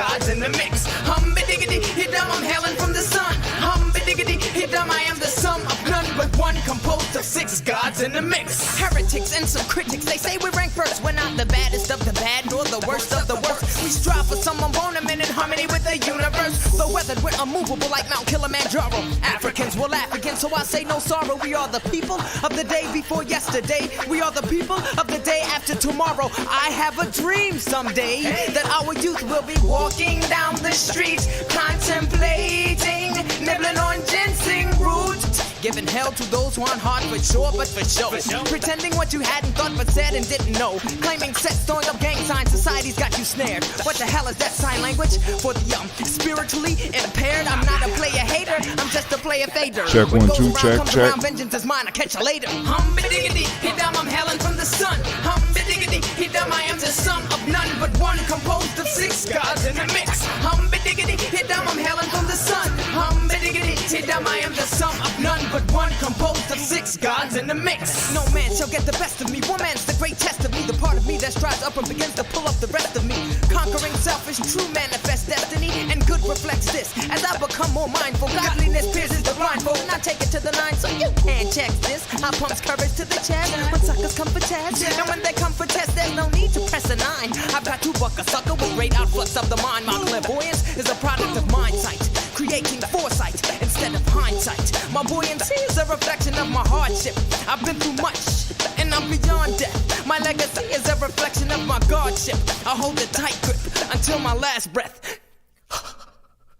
gods in the mix. Hum-ba-diggity, hit-dum, I'm hailing from the sun. Hum-ba-diggity, hit-dum, I am the sum of none but one, composed of 6 gods in the mix. Heretics and some critics, they say we rank first. We're not the baddest of the bad, nor the worst of the worst. We strive for some embodiment in harmony with the universe. But whether we're unmovable like Mount Kilimanjaro, Africans will laugh again, so I say no sorrow. We are the people of the day before yesterday. We are the people of the day after tomorrow. I have a dream someday that our youth will be walking down the streets, contemplating, nibbling on ginseng roots, giving hell to those who aren't hard for sure, but for show. Pretending what you hadn't thought but said and didn't know. Claiming sets, throwing up gang signs, society's got you snared. What the hell is that sign language? For the spiritually impaired, I'm not a player hater, I'm just a player fader. Check 1 2 check. Around, vengeance is mine, I'll catch you later. Hum-ba-diggity, hit-dum, I'm hailing from the sun. Hum-ba-diggity, hit-dum, I am the sum of none but one, composed of 6 gods in the mix. Hum-ba-diggity, hit-dum, I'm hailing from the sun. Hum-ba-diggity, hit-dum, I am the sum of none but one, composed of 6 gods in the mix. No man shall get the best of me, woman's the great test of me. The part of me that strives up and begins to pull up the rest of me. Conquering selfish, true manifest destiny, and good reflects this. As I become more mindful, godliness pierces the blindfold, and I take it to the 9, so you can't check this. I pumps courage to the chest when suckers come for test, and when they come for test, there's no need to press a 9. I've got to buck a sucker with great outflux of the mind. My clairvoyance is a product of mind sight, creating foresight instead of hindsight. My buoyancy is a reflection of my hardship. I've been through much, and I'm beyond death. My legacy is a reflection of my godship. I hold a tight grip until my last breath.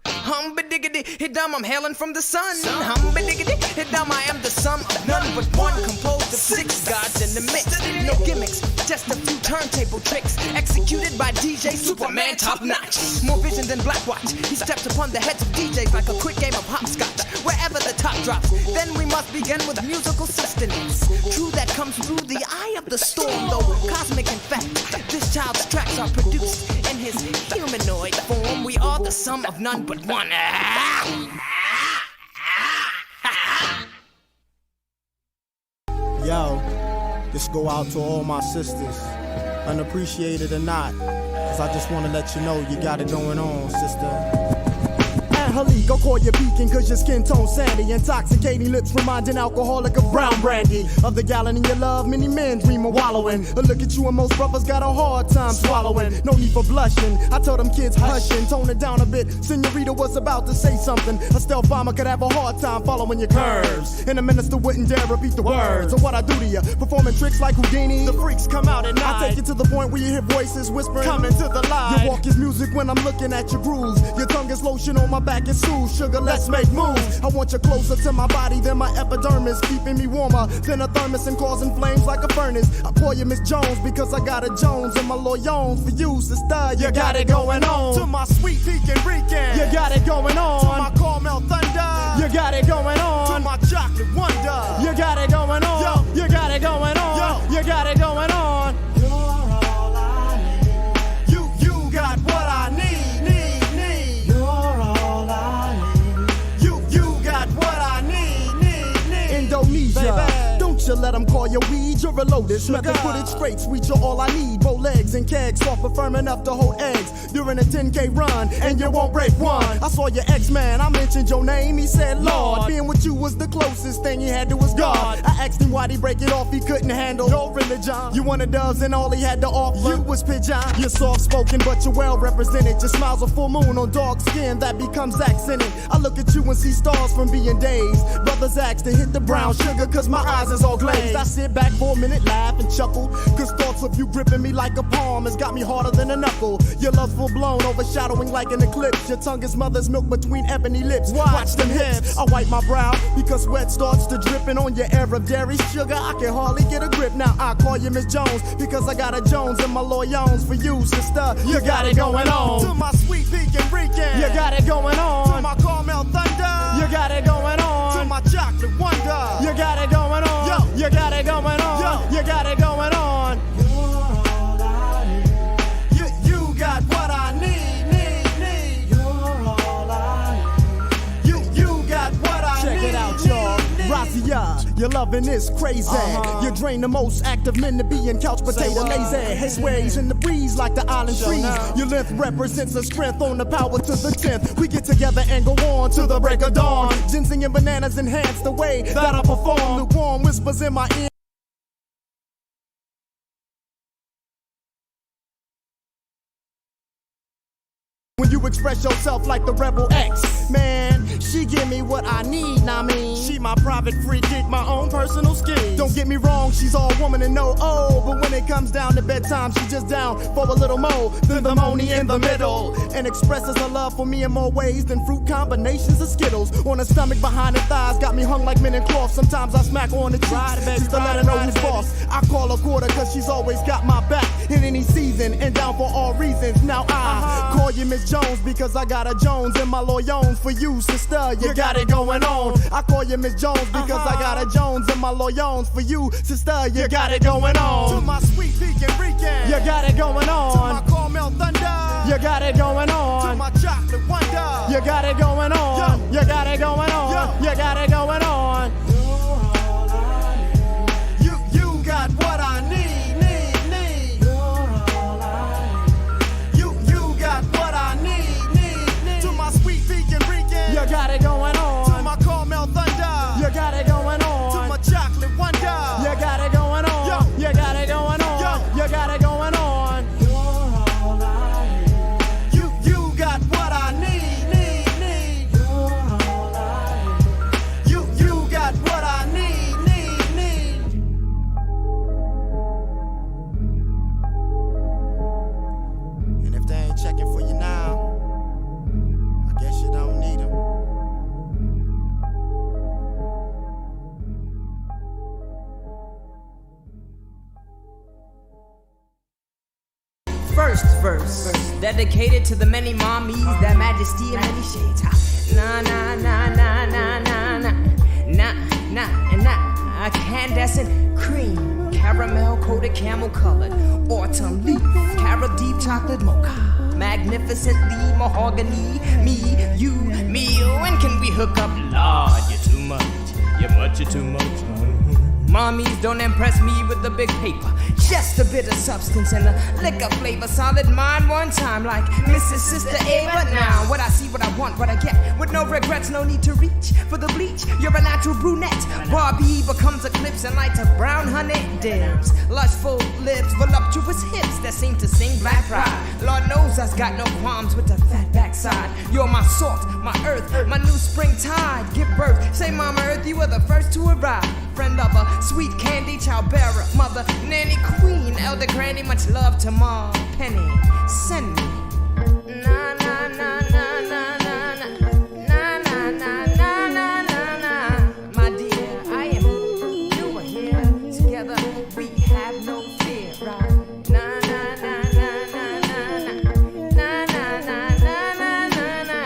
Hum-ba-diggity, hit-dum, I'm hailing from the sun. Hum-ba-diggity, hit-dum, I am the sum of none but one, composed of 6 gods in the mix. No gimmicks, just a few turntable tricks, executed by DJ Superman top notch. More vision than Blackwatch, he steps upon the heads of DJs like a quick game of hopscotch. Wherever the top drops, then we must begin with musical sustenance. True, that comes through the eye of the storm, though cosmic in fact. This child's tracks are produced in his humanoid form. We are the sum of none but one. Yo, this go out to all my sisters, unappreciated or not, cause I just wanna let you know you got it going on, sister. Go call your beacon cause your skin tone sandy. Intoxicating lips reminding alcoholic of brown brandy. Of the gallon in your love, many men dream of wallowing. But look at you and most brothers got a hard time swallowing. No need for blushing, I tell them kids hushing. Tone it down a bit, Senorita was about to say something. A stealth bomber could have a hard time following your curves, and a minister wouldn't dare repeat the words of what I do to you. Performing tricks like Houdini, the freaks come out at night. I take you to the point where you hear voices whispering, coming to the light. Your walk is music when I'm looking at your grooves. Your tongue is lotion on my back and soothe. Sugar, let's make moves. I want you closer to my body than my epidermis, keeping me warmer than a thermos and causing flames like a furnace. I pour you Miss Jones because I got a Jones and my loyons for you, sister. You got it going on. To my sweet pecan Rican, you got it going on. To my caramel thunder, you got it going on. To my chocolate wonder, you got it going on. Yo, you got it going on. Yo, you got it going on. You're all I need. You got what I need. Indonesia. Don't you let them call you weed, you're a lotus. Method put it straight, sweet, you're all I need. Bow legs and kegs, soft but firm enough to hold eggs. During a 10K run, and you won't break one. I saw your ex-man, I mentioned your name, he said Lord. Being with you was the closest thing he had to his God. I asked him why'd he break it off, he couldn't handle your religion. You wanted doves and all he had to offer you was pigeon. You're soft-spoken but you're well represented. Your smile's a full moon on dark skin that becomes accented. I look at you and see stars from being dazed. Brothers ask to hit the brown sugar cause my eyes is all glazed. I sit back for a minute, laugh and chuckle, cause thoughts of you gripping me like a palm has got me harder than a knuckle. Your love's full blown, overshadowing like an eclipse. Your tongue is mother's milk between ebony lips. Watch them hips. I wipe my brow because sweat starts to dripping on your air of dairy sugar. I can hardly get a grip. Now I call you Miss Jones because I got a Jones and my loyons for you, sister. You got it going on. To my sweet pecan Rican, you got it going on. To my caramel thunder, you got it going on. To my chocolate wonder, you got it going on. Yo, you got it going on. Yo, you got it going on. You're all I need. You got what I need. You're all I need. You got what I need. Check it out, y'all. Razia, your loving is crazy. You drain the most active men to be in couch potato lazy. His ways in the breeze trees like the island trees. Your length represents a strength on the power to the 10th. We get together and go on to the break of dawn. Ginseng and bananas enhance the way that I perform. The warm whispers in my ear. When you express yourself like the Rebel X, man, she give me what I need, nah mean. She my private free geek, my own personal scheme. Don't get me wrong, she's all woman and no oh, but when it comes down to bedtime, she just down for a little more than the money in the middle, and expresses her love for me in more ways than fruit combinations of Skittles. On her stomach, behind her thighs, got me hung like linen cloth. Sometimes I smack her on the cheeks just to let her know who's boss. I call her quarter cause she's always got my back in any season and down for all reasons. Now I call you Miss Jones because I got a Jones in my loyons for you, sister. You got it going on. I call you Miss Jones because I got a Jones in my loyons for you, sister. You got it going on. To my sweet Pekin Rican, you got it going on. To my caramel thunder, you got it going on. To my chocolate wonder, you got it going on. You got it going on. You got it going on. You got what I need. You got it going on. To my caramel thunder, you got it going on. To my chocolate wonder, you got it going on. You got it going on. You got it going on. You're all I need. You got what I need. You're all I need. You got what I need. And if they ain't checking for you now, I guess you don't need them. First verse, dedicated to the many mommies, that majesty in many shades. Na na na na na na na na na na. Incandescent cream, caramel coated camel colored, autumn leaf, caramel deep chocolate mocha, magnificently mahogany. Me, you, me. When can we hook up? Lord, you're too much. You're too much. Mommies don't impress me with the big paper. Just a bit of substance and a liquor flavor. Solid mind one time like Mrs. Sister Ava. Now what I see, what I want, what I get. With no regrets, no need to reach for the bleach. You're a natural brunette. Barbie becomes eclipse and lights of brown honey dims. Lustful lips, voluptuous hips that seem to sing black pride. Lord knows I've got no qualms with the fat backside. You're my salt, my earth, my new springtide. Give birth, say Mama Earth, you were the first to arrive. Friend lover, sweet candy, child bearer, mother, nanny, queen, elder granny, much love to Ma, Penny, send me. Na na na na na na na na na na na na na. My dear, I am you are here together. We have no fear, right? Na na na na na na na na na na na na.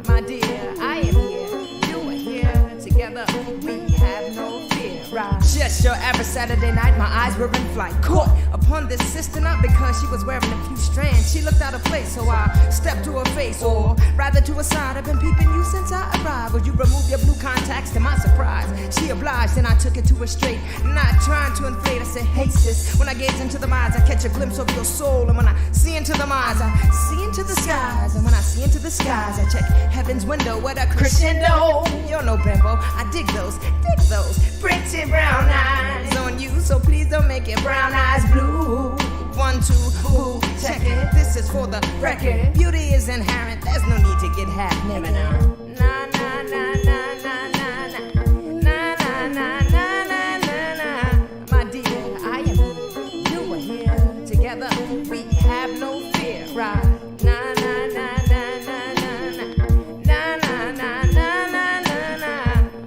My dear, I am here. You are here together. We have no fear, right? Just your average Saturday night, my eyes were in flight. Caught upon this sister, not because she was wearing a few strands. She looked out of place, so I stepped to her face, or rather to her side. I've been peeping you since I arrived. Would you remove your blue contacts? To my surprise, she obliged, and I took it to her straight. Not trying to inflate, I said, hey sis. When I gaze into the eyes, I catch a glimpse of your soul. And when I see into the eyes, I see into the skies. And when I see into the skies, I check heaven's window. What a crescendo. You're no bimbo. I dig those pretty brown eyes on you, so please don't make your brown eyes blue. 1, 2, ooh, check it. This is for the record. Beauty is inherent. There's no need to get half naked. Na na na na na na na na na na na na na. My dear, I am you are here together. We have no fear, right? Na na na na na na na na na na na na na.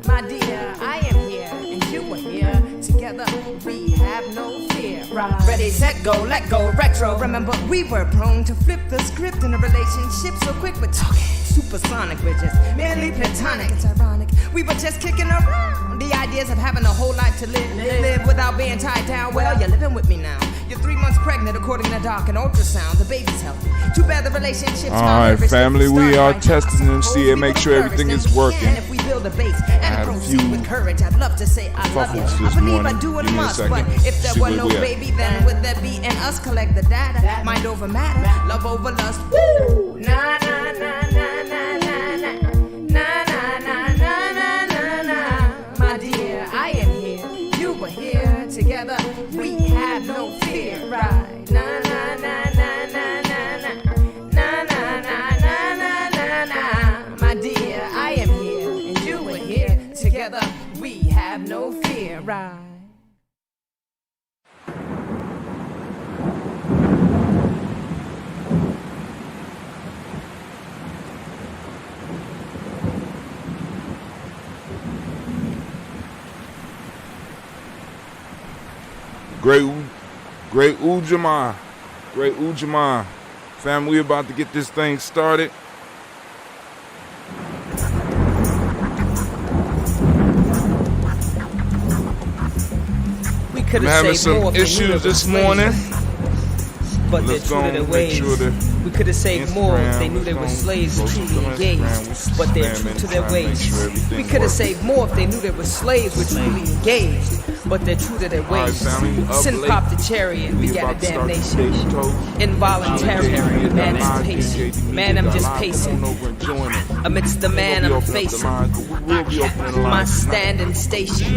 My dear, I am here and you are here together. We have no fear, right? Ready, set, go, let go, retro. Remember, we were prone to flip the script in a relationship, so quick with talking. Supersonic, we're just merely platonic. It's ironic, we were just kicking around the ideas of having a whole life to live without being tied down. Well, you're living with me now. You're 3 months pregnant according to doc and ultrasound. The baby's healthy. Too bad the relationship's All right, family, we are testing and see and make sure everything is working. And if we build a base and proceed with courage, I'd love to say I love you. I believe I do and must, but if there were no baby, then would there be and us collect the data? Mind over matter, love over lust. Woo! Na na na na na na na na na na na na na. My dear, I am here. You were here together. We have no fear, right? Na na na na na na na na na na na na na. My dear, I am here, and you were here together. We have no fear, right? Great Ujamaa. Great Ujamaa. Fam, we about to get this thing started. We could I'm having some issues this morning. But they're Let's true go to their and make ways. sure that We could have saved more if they knew they were Instagram, slaves let's go truly to engaged. Instagram, But they're spamming, true to their trying to make ways. sure everything We could have works. saved more if they knew they were slaves were truly engaged. But they're true to their All right, ways. family, up Sin late. popped the cherry and We begat a about to start damnation. today's toast. Involuntary emancipation. emancipation. Man, I'm just pacing. Amidst the man I'm facing. My standing station.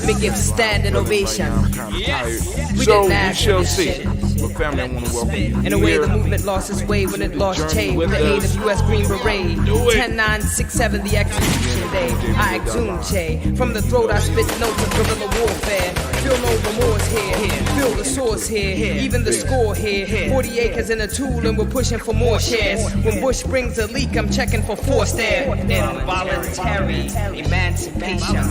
Me give standing ovation. We So didn't we ask shall for this see. shit. But family, I want to welcome you. In a way, here. the movement lost its way when it lost Che with the aid of U.S. Green Beret. 10-9-6-7, the execution day. I exhumed Che. From the throat, I spit notes of guerrilla warfare. Feel no remorse here. Feel the source here. Even the score here. 40 acres in a tool, and we're pushing for more shares. When Bush brings a leak, I'm checking for force there. Involuntary emancipation.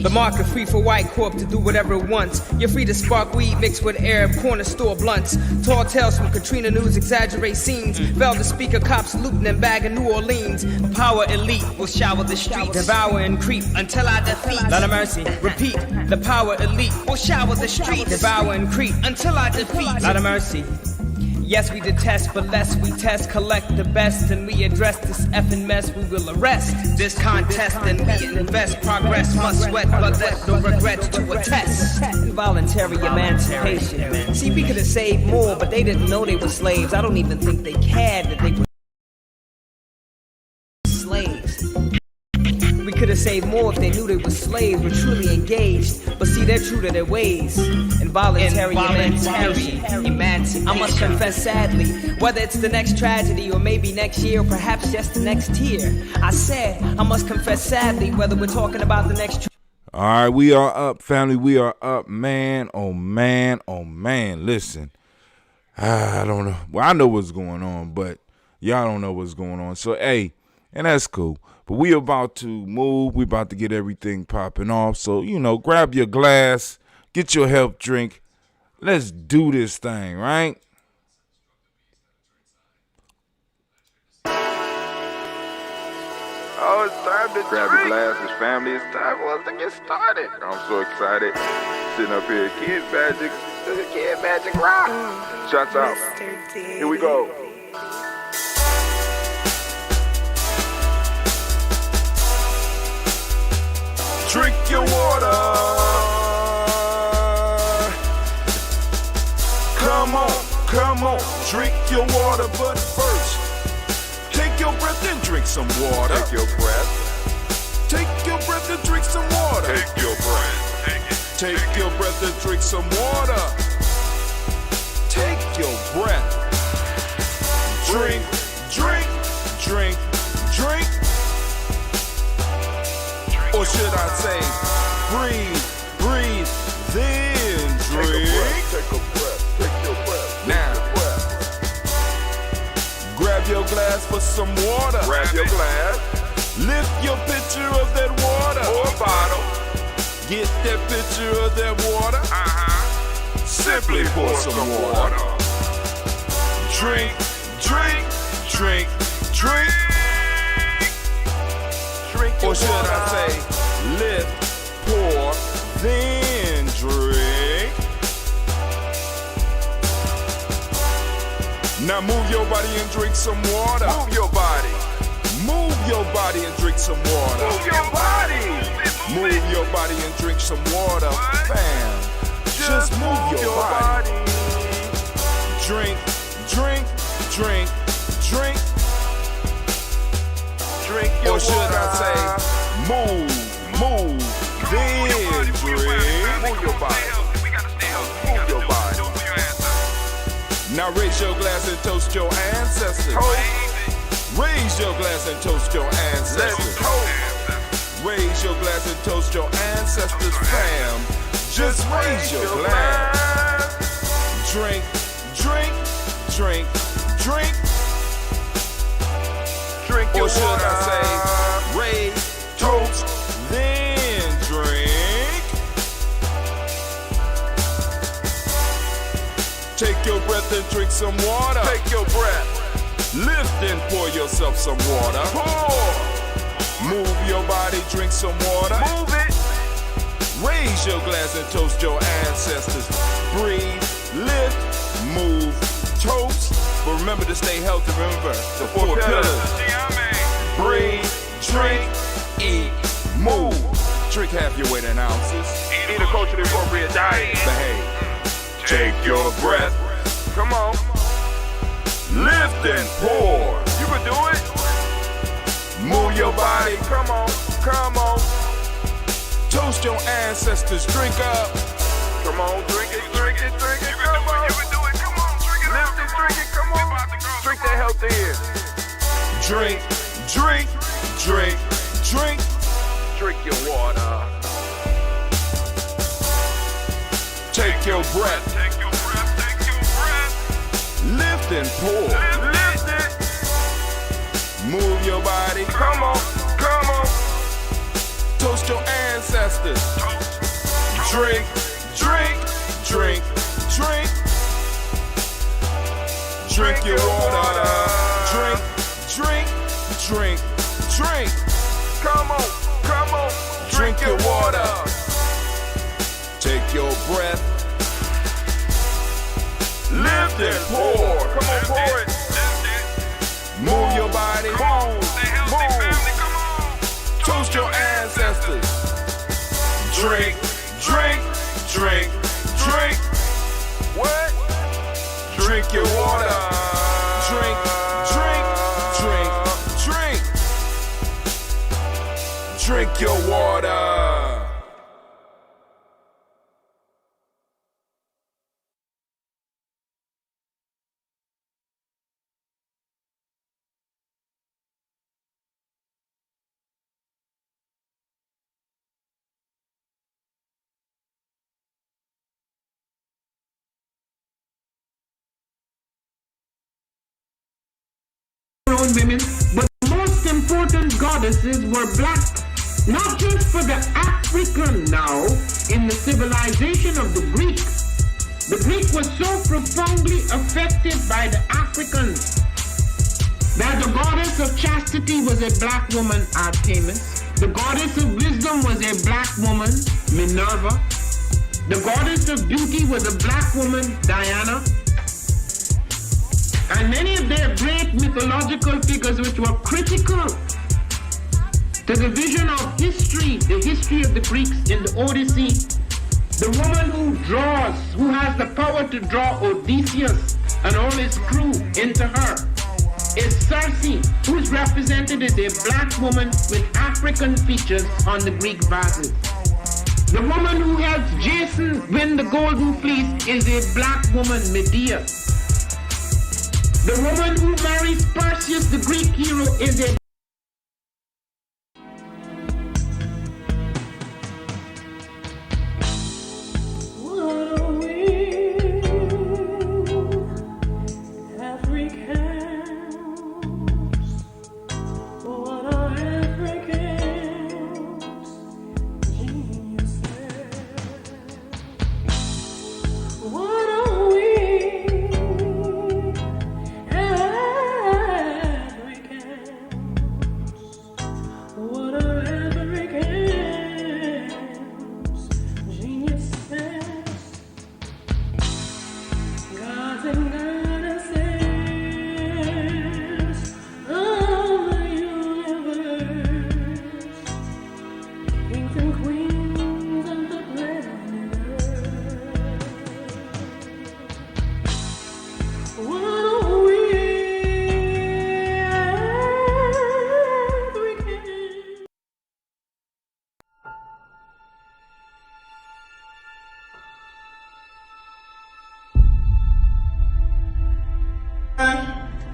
The market free for white corp to do whatever it wants. You're free to spark weed mixed with Arab corner store blunts. Tall tales from Katrina News exaggerate scenes. Velvet speaker cops looting and bagging New Orleans. Power elite will shower the street, devour and creep until I defeat. Lot of mercy, repeat. The power elite will shower the street, devour and creep until I defeat. Lot of mercy. Yes, we detest, but less we test, collect the best, and we address this effing mess. We will arrest this contest, and we invest. Progress must sweat, but let no regrets to attest. Involuntary emancipation. See, we could have saved more, but they didn't know they were slaves. I don't even think they cared that they were slaves. We could have saved more if they knew they were slaves, were truly engaged. But see, they're true to their ways. Involuntary emancipation. I must confess sadly, whether it's the next tragedy or maybe next year or perhaps just the next year. I said, I must confess sadly, whether we're talking about the next All right, we are up, family. We are up, man. Oh, man. Oh, man. Listen, I don't know. Well, I know what's going on, but y'all don't know what's going on. So, hey, and that's cool. But we about to move. We about to get everything popping off. So, grab your glass, get your health drink. Let's do this thing, right? Oh, it's time to grab your glasses, family. It's time for us to get started. I'm so excited. Sitting up here, Kid Magic Rock. Shots out. Here we go. Drink your water. Come on, drink your water, but first, take your breath and drink some water. Take your breath and drink some water. Take your breath. Take your breath and drink some water. Take your breath. Drink. Or should I say, breathe, then drink. Take a breath. Now, grab your glass for some water. Grab your glass. Lift your pitcher of that water. Or bottle. Get that pitcher of that water. Simply pour some water. Drink. Or should I say, lift, pour, then drink. Now move your body and drink some water. Move your body. Move your body and drink some water. Move your body. Move your body and drink some water. Fam, just move your body. Drink, drink, drink, drink. Drink your Or should water. I say, move, then drink. Move your body. Move your body. Now raise your glass and toast your ancestors. Toast. Raise your glass and toast your Let's ancestors. toast. Raise your glass and toast your ancestors, fam. Just raise your glass. Drink, drink, drink, drink. Drink your Or should water. I say, raise, toast, then drink. Take your breath and drink some water. Take your breath. Lift and pour yourself some water. Pour. Move your body, drink some water. Move it. Raise your glass and toast your ancestors. Breathe, lift, move, toast. But remember to stay healthy. Remember the four pillars. Breathe, drink, eat, move. Drink half your weight in ounces. Eat a culturally appropriate diet. Behave. Take your breath. Come on. Lift and pour. You can do it. Move your body. Come on. Come on. Toast your ancestors. Drink up. Come on. Drink it. Drink it. Drink it. Come on. You can do it. Come on. Drink it. Lift it. Drink it. Come on. Drink that health in. Drink, drink, drink, drink. Drink your water. Take your breath. Take your breath. Take your breath. Lift and pour. Lift it. Move your body. Come on. Come on. Toast your ancestors. Drink, drink, drink, drink. Drink your water. Drink, drink, drink, drink. Come on. Come on. Drink your water. Take your breath. Lift and pour. Come on. Pour it. Move your body. Move. Toast your ancestors. Drink, drink, drink, drink. What? Drink your water. Drink, drink, drink, drink. Drink your water. Own women, but the most important goddesses were black, not just for the African now, in the civilization of the Greek. The Greek was so profoundly affected by the Africans that the goddess of chastity was a black woman, Artemis. The goddess of wisdom was a black woman, Minerva. The goddess of beauty was a black woman, Diana. And many of their great mythological figures which were critical to the vision of history, the history of the Greeks in the Odyssey, the woman who draws, who has the power to draw Odysseus and all his crew into her, is Circe, who is represented as a black woman with African features on the Greek vases. The woman who helps Jason win the Golden Fleece is a black woman, Medea. The woman who marries Perseus, the Greek hero, is a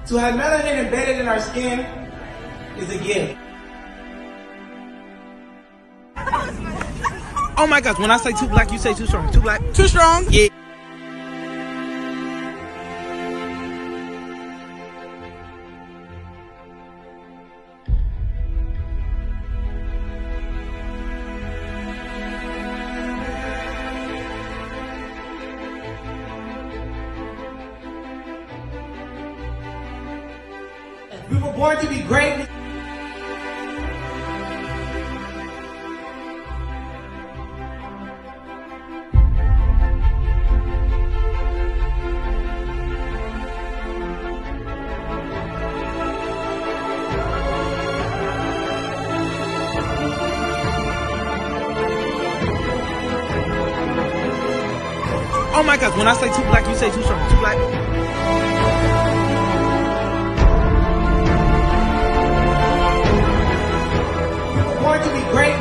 To have melanin embedded in our skin is a gift. Oh my gosh, when I say too black, you say too strong. Too black. Too strong? Yeah. We were born to be great. Oh my gosh, when I say too black, you say too strong. Too black. We were born to be great.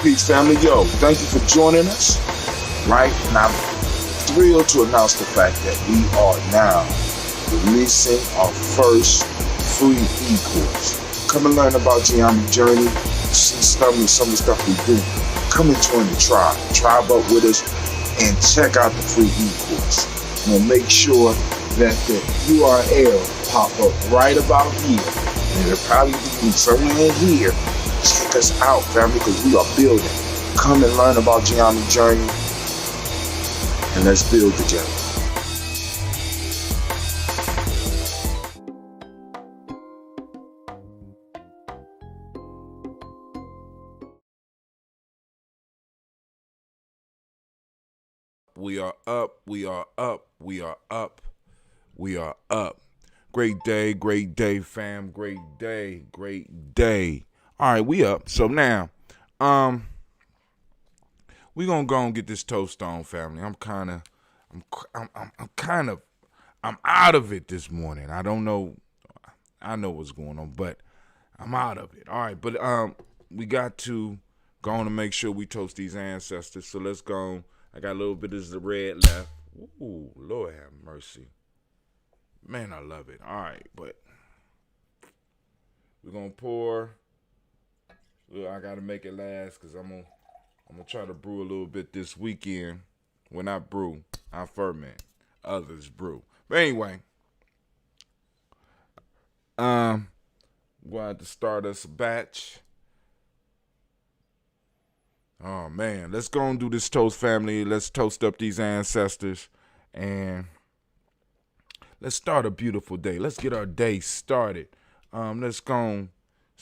Peace, family. Yo, thank you for joining us. Right? And I'm thrilled to announce the fact that we are now releasing our first free e-course. Come and learn about Ujamaa journey, see some of the stuff we do. Come and join the tribe. Tribe up with us and check out the free e-course. We'll make sure that the URL pop up right about here. And it'll probably be somewhere in here. Check us out, family, because we are building. Come and learn about Ujamaa journey, and let's build together. We are up. We are up. We are up. We are up. Great day, fam. Great day. All right, we up. So now, we gonna go and get this toast on, family. I'm out of it this morning. I don't know. I know what's going on, but I'm out of it. All right, but we got to go on and make sure we toast these ancestors. So let's go. I got a little bit of the red left. Ooh, Lord have mercy. Man, I love it. All right, but we're gonna pour. Look, I gotta make it last because I'm gonna try to brew a little bit this weekend. When I brew, I ferment. Others brew. But anyway, we're gonna have to start us a batch. Oh man, let's go and do this toast, family. Let's toast up these ancestors and let's start a beautiful day. Let's get our day started. Let's go and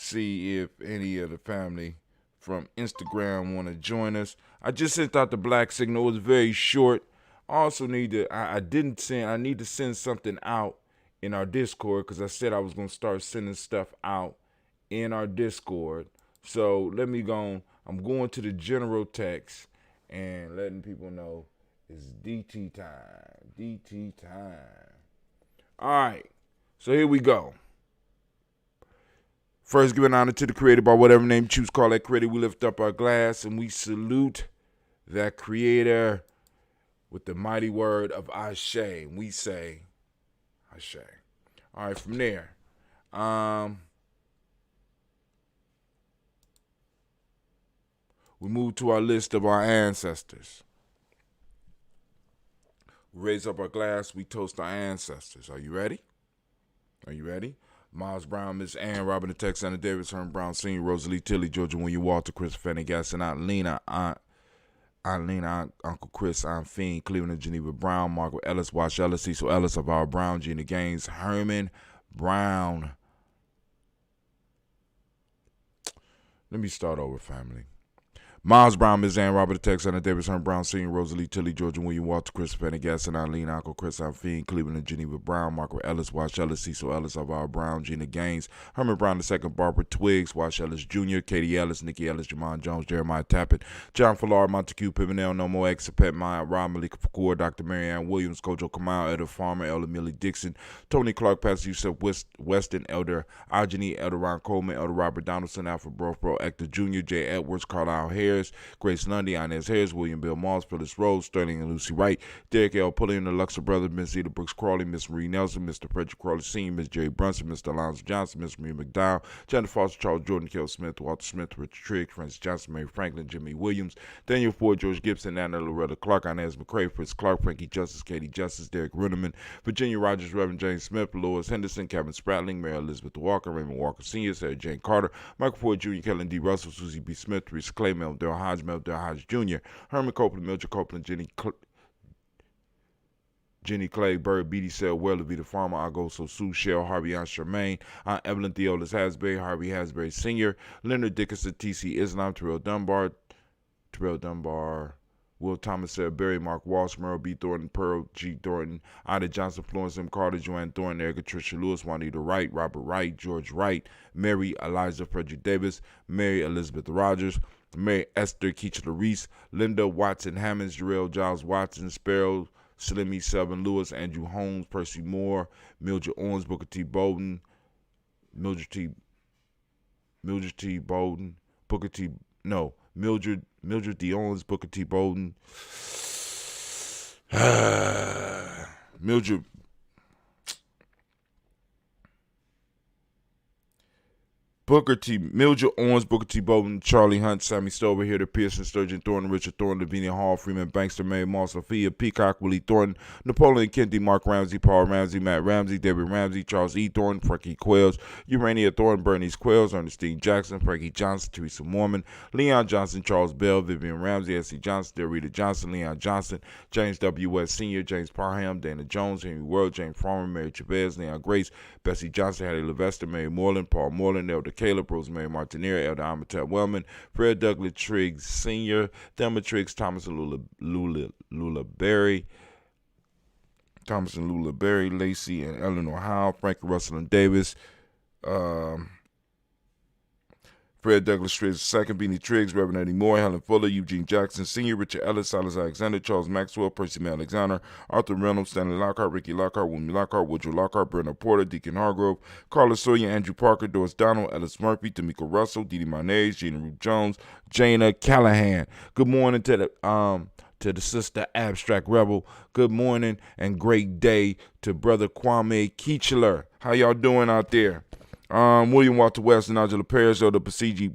see if any of the family from Instagram want to join us. I just sent out the black signal. It was very short. I also need to, I need to send something out in our Discord because I said I was going to start sending stuff out in our Discord. So let me go. I'm going to the general text and letting people know it's DT time. DT time. All right. So here we go. First, giving honor to the creator by whatever name you choose, call that creator. We lift up our glass and we salute that creator with the mighty word of Ashe. We say Ashe. All right, from there. We move to our list of our ancestors. We raise up our glass. We toast our ancestors. Are you ready? Are you ready? Miles Brown, Miss Ann, Robin the Texan, Davis, Herm Brown Sr., Rosalie Tilly, Georgia William Walter, Chris Fanny Gasson, Aunt Lena, Uncle Chris, Aunt Fiend, Cleveland and Geneva Brown, Margaret Ellis, Wash Ellis, Cecil Ellis of our Brown, Gina Gaines, Herman Brown, Let me start over, family. Miles Brown, Ms. Ann Robert, Texana Davis, Herm Brown, Sr., Rosalie Tilly, Georgia William Walter, Chris Pendergast, Eileen Uncle, Chris Alfine, Cleveland and Geneva Brown, Margaret Ellis, Wash Ellis, Cecil Ellis, Alvaro Brown, Gina Gaines, Herman Brown II, Barbara Twiggs, Wash Ellis Jr., Katie Ellis, Nikki Ellis, Jamon Jones, Jeremiah Tappet, John Fallar, Montague Pimenel, No More X, Pet Maya, Rob Malika Fakour, Dr. Marianne Williams, Kojo Kamal, Elder Farmer, Elder Millie Dixon, Tony Clark, Pastor Yusuf Weston, Elder Ajani, Elder Ron Coleman, Elder Robert Donaldson, Alfred Brofbro, Hector Jr., Jay Edwards, Carlisle Harris, Grace Lundy, Inez Harris, William Bill Moss, Phyllis Rose, Sterling and Lucy Wright, Derek L. Pulliam, the Luxor Brothers, Miss Zeta Brooks Crawley, Miss Marie Nelson, Mr. Frederick Crawley Sr., Miss Jerry Brunson, Mr. Alonzo Johnson, Miss Marie McDowell, Jennifer Foster, Charles Jordan, Kel Smith, Walter Smith, Richard Trigg, Francis Johnson, Mary Franklin, Jimmy Williams, Daniel Ford, George Gibson, Anna Loretta Clark, Inez McCrae, Fritz Clark, Frankie Justice, Katie Justice, Derek Ruderman, Virginia Rogers, Reverend James Smith, Lois Henderson, Kevin Spratling, Mary Elizabeth Walker, Raymond Walker Sr., Sarah Jane Carter, Michael Ford Jr., Kellen D. Russell, Susie B. Smith, Teresa Clay, Meldale Hodge Jr., Herman Copeland, Mildred Copeland, Jenny Clay, Bird, Beatty Cell, Weller, Vita Farmer, Agoso, Sue, Shell, Harvey, Aunt Charmaine, Aunt Evelyn Theolis Hasbury, Harvey Hasbury Sr., Leonard Dickinson, T.C. Islam, Terrell Dunbar, Will Thomas, Sarah Berry, Mark Walsh, Merle B. Thornton, Pearl G. Thornton, Ida Johnson, Florence M. Carter, Joanne Thornton, Erica Tricia Lewis, Juanita Wright, Robert Wright, George Wright, Mary Eliza Frederick Davis, Mary Elizabeth Rogers, Mary Esther Keachler Reese, Linda Watson Hammonds, Jarrell Giles Watson, Sparrow, Slimmy Selvin Lewis, Andrew Holmes, Percy Moore, Mildred Owens, Booker T. Bowden, Mildred T. Bowden, Mildred D. Owens, Booker T. Bowden, Mildred Owens, Booker T. Bowden, Charlie Hunt, Sammy Stover, Hilda Pearson, Sturgeon Thornton, Richard Thornton, Lavinia Hall, Freeman Bankster, Mary Moss, Sophia Peacock, Willie Thornton, Napoleon Kennedy, Mark Ramsey, Paul Ramsey, Matt Ramsey, David Ramsey, Charles E. Thornton, Frankie Quells, Urania Thornton, Bernice Quells, Ernestine Jackson, Frankie Johnson, Teresa Mormon, Leon Johnson, Charles Bell, Vivian Ramsey, S.C. Johnson, Derrida Johnson, Leon Johnson, James W. West Sr., James Parham, Dana Jones, Henry World, James Farmer, Mary Chavez, Leon Grace, Bessie Johnson, Hattie Levester, Mary Moreland, Paul Moreland, Elder Caleb, Rosemary Martinier, Elder Amitep Wellman, Fred Douglas Triggs Sr., Thelma Triggs, Thomas and Lula Berry, Lacey and Eleanor Howe, Frankie Russell and Davis, Fred Douglas Triggs II, Beanie Triggs, Reverend Eddie Moore, Helen Fuller, Eugene Jackson Sr., Richard Ellis, Silas Alexander, Charles Maxwell, Percy May Alexander, Arthur Reynolds, Stanley Lockhart, Ricky Lockhart, William Lockhart, Woodrow Lockhart, Bernard Porter, Deacon Hargrove, Carlos Sawyer, Andrew Parker, Doris Donald, Ellis Murphy, D'Amico Russell, Didi Mayonnaise, Gina Ruth Jones, Jana Callahan. Good morning to the sister Abstract Rebel. Good morning and great day to brother Kwame Keechler. How y'all doing out there? William Walter West and Angela Parrish, Elder Basiji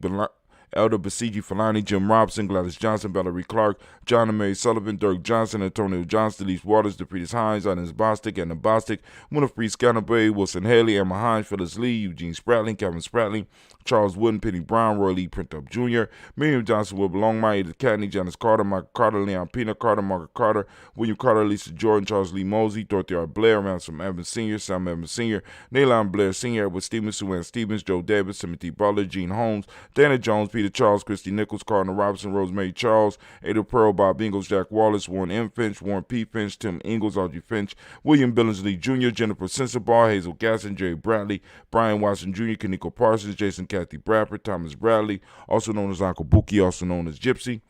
Falani, Jim Robson, Gladys Johnson, Valerie Clark, John and Mary Sullivan, Dirk Johnson, Antonio Johnston, Elise Waters, DePretis Hines, Ines Bostic, Anna Bostic, Winifred Scanterbury, Wilson Haley, Emma Hines, Phyllis Lee, Eugene Spratling, Kevin Spratling, Charles Wooden, Penny Brown, Roy Lee Printup Jr., Miriam Johnson, Will Longmire, Edith Catney, Janice Carter, Michael Carter, Leon Pina Carter, Margaret Carter, William Carter, Lisa Jordan, Charles Lee Mosey, Dorothy R. Blair, Ransom Evans Sr., Sam Evans Sr., Naylon Blair Sr., Edward Stevens, Sue Ann Stevens, Joe Davis, Timothy Butler, Gene Holmes, Dana Jones, Peter Charles, Christy Nichols, Cardinal Robinson, Rosemary Charles, Ada Pearl, Bob Ingalls, Jack Wallace, Warren M. Finch, Warren P. Finch, Tim Ingalls, Audrey Finch, William Billingsley Jr., Jennifer Sensabaugh, Hazel Gasson, Jerry Bradley, Brian Watson Jr., Kaniko Parsons, Jason Kathy Bradford, Thomas Bradley, also known as Uncle Buki, also known as Gypsy,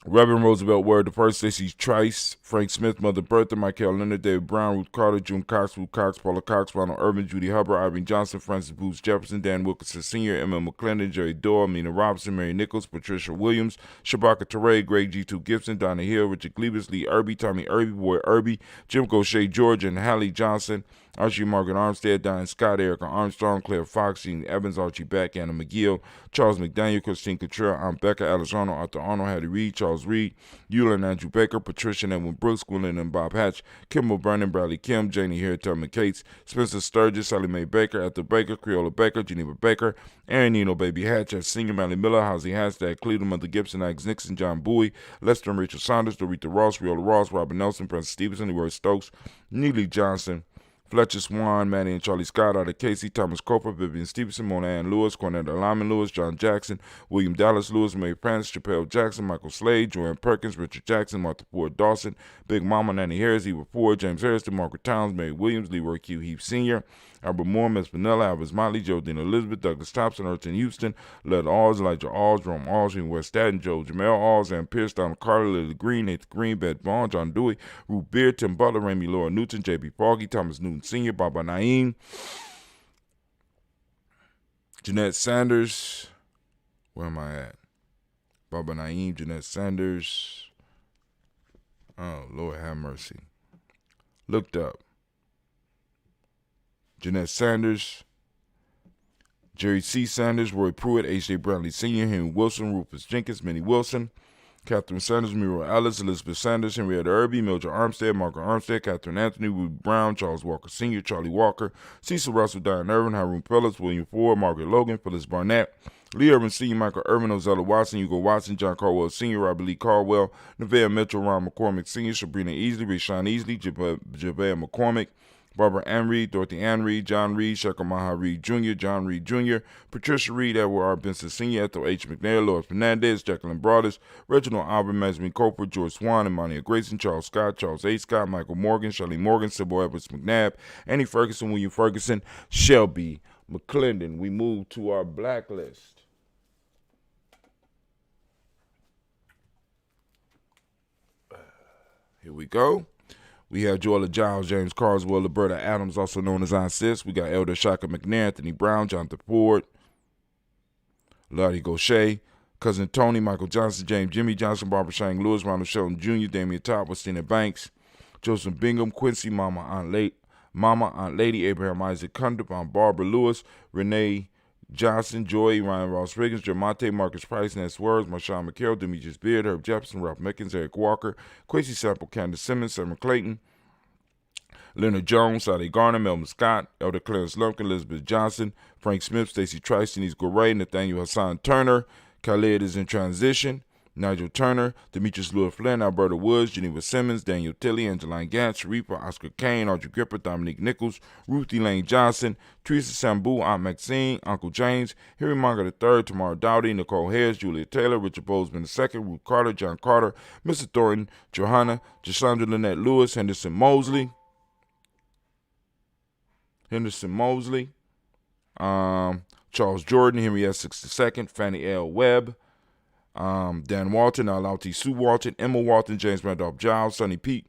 Reverend Roosevelt Word, the first, Stacey Trice, Frank Smith, Mother Bertha, Michael Leonard, David Brown, Ruth Carter, June Cox, Ruth Cox, Paula Cox, Ronald Urban, Judy Hubbard, Irene Johnson, Francis Booth Jefferson, Dan Wilkinson Sr., Emma McClendon, Jerry Doyle, Mina Robinson, Mary Nichols, Patricia Williams, Shabaka Teray, Greg G2 Gibson, Donna Hill, Richard Glebus, Lee Irby, Tommy Irby, Boy Irby, Jim Gaucher George, and Hallie Johnson, Archie Margaret Armstead, Diane Scott, Erica Armstrong, Claire Fox, Jean Evans, Archie Beck, Anna McGill, Charles McDaniel, Christine Cottrell, Aunt Becca, Alice Arnold, Arthur Arnold, Hattie Reed, Charles Reed, Eula and Andrew Baker, Patricia and Edwin Brooks, Gwendolyn and Bob Hatch, Kimball Brennan, Bradley Kim, Janie Hare, Tubman Cates, Spencer Sturgis, Sally Mae Baker, Ethel Baker, Creola Baker, Geneva Baker, Aaron Nino, Baby Hatch, Senior Mally Miller, Housie Hashtag, Cleveland, Mother Gibson, Alex Nixon, John Bowie, Lester and Rachel Saunders, Dorita Ross, Riola Ross, Robert Nelson, Francis Stevenson, Leroy Stokes, Neely Johnson, Fletcher Swan, Manny and Charlie Scott out of Casey, Thomas Coper, Vivian Stevenson, Mona Ann Lewis, Cornetta Lyman Lewis, John Jackson, William Dallas Lewis, Mae Prance, Chappelle Jackson, Michael Slade, Joanne Perkins, Richard Jackson, Martha Ford Dawson, Big Mama, Nanny Harris, Eva Ford, James Harrison, Margaret Towns, Mary Williams, Leroy Q. Heath Sr., Albert Moore, Miss Vanilla, Alvis Motley, Jodine Elizabeth, Douglas Thompson, Erton Houston, Led Alls, Elijah Alls, Jerome Alls, West Staten, Joe Jamel Alls, Ann Pierce, Donald Carter, Lily Green, Nathan Green, Beth Vaughn, John Dewey, Ruth Beard, Tim Butler, Ramey Laura Newton, J.B. Foggy, Thomas Newton Sr., Baba Naeem, Jeanette Sanders, where am I at? Baba Naeem, Jeanette Sanders, oh, Lord have mercy. Looked up. Jeanette Sanders, Jerry C. Sanders, Roy Pruitt, H.J. Brownlee Sr., Henry Wilson, Rufus Jenkins, Minnie Wilson, Catherine Sanders, Muriel Ellis, Elizabeth Sanders, Henrietta Irby, Mildred Armstead, Margaret Armstead, Catherine Anthony, Ruby Brown, Charles Walker Sr., Charlie Walker, Cecil Russell, Diane Irvin, Haroon Phillips, William Ford, Margaret Logan, Phyllis Barnett, Lee Irvin Sr., Michael Irvin, Ozella Watson, Hugo Watson, John Caldwell Sr., Robert Lee Caldwell, Nevaeh Mitchell, Ron McCormick Sr., Sabrina Easley, Rashawn Easley, Javea McCormick, Barbara Ann Reed, Dorothy Ann Reed, John Reed, Shekhar Maha Reed Jr., John Reed Jr., Patricia Reed, Edward R. Benson Sr., Ethel H. McNair, Lois Fernandez, Jacqueline Broadus, Reginald Albert, Benjamin Coper, George Swan, Imania Grayson, Charles Scott, Charles A. Scott, Michael Morgan, Shirley Morgan, Sybil Edwards McNabb, Annie Ferguson, William Ferguson, Shelby McClendon. We move to our blacklist. Here we go. We have Joella Giles, James Carswell, Liberta Adams, also known as Aunt Sis. We got Elder Shaka McNair, Anthony Brown, Jonathan Ford, Lottie Gaucher, Cousin Tony, Michael Johnson, James Jimmy Johnson, Barbara Shang Lewis, Ronald Shelton Jr., Damian Todd, Westina Banks, Joseph Bingham, Quincy, Mama, Aunt Lady, Abraham Isaac Cundiff, Aunt Barbara Lewis, Renee Johnson, Joy, Ryan Ross Riggins, Jermonte, Marcus Price, Nance Words, Marshawn McHale, Demetrius Beard, Herb Jefferson, Ralph Mickens, Eric Walker, Quincy Sample, Candace Simmons, Summer Clayton, Leonard Jones, Sade Garner, Melvin Scott, Elder Clarence Lumpkin, Elizabeth Johnson, Frank Smith, Stacey Trice, Denise Goray, Nathaniel Hassan Turner, Khaled is in transition, Nigel Turner, Demetrius Lewis Flynn, Alberta Woods, Geneva Simmons, Daniel Tilley, Angeline Gantz, Sharifa, Oscar Kane, Audrey Gripper, Dominique Nichols, Ruthie Lane Johnson, Teresa Sambu, Aunt Maxine, Uncle James, Harry Munger III, Tamara Dowdy, Nicole Harris, Julia Taylor, Richard Bozeman II, Ruth Carter, John Carter, Mr. Thornton, Johanna, Jashandra Lynette Lewis, Henderson Mosley, Charles Jordan, Henry S. II, Fannie L. Webb, Dan Walton, Alauti Sue Walton, Emma Walton, James Randolph Giles, Pete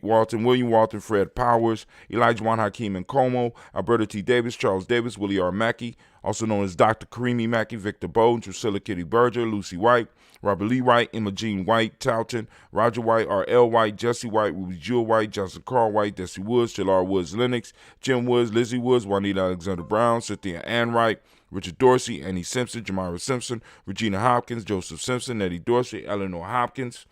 Walton, William Walton, Fred Powers, Elijah Juan Hakeem and Como, Alberta T. Davis, Charles Davis, Willie R. Mackey, also known as Dr. Karimi Mackey, Victor Bowden, Drusilla Kitty Berger, Lucy White, Robert Lee White, Emma Jean White, Towton, Roger White, R.L. White, Jesse White, Ruby Jewel White, Johnson Carl White, Desi Woods, Jalar Woods Lennox, Jim Woods, Lizzie Woods, Juanita Alexander Brown, Cynthia Ann Wright, Richard Dorsey, Annie Simpson, Jamira Simpson, Regina Hopkins, Joseph Simpson, Eddie Dorsey, Eleanor Hopkins,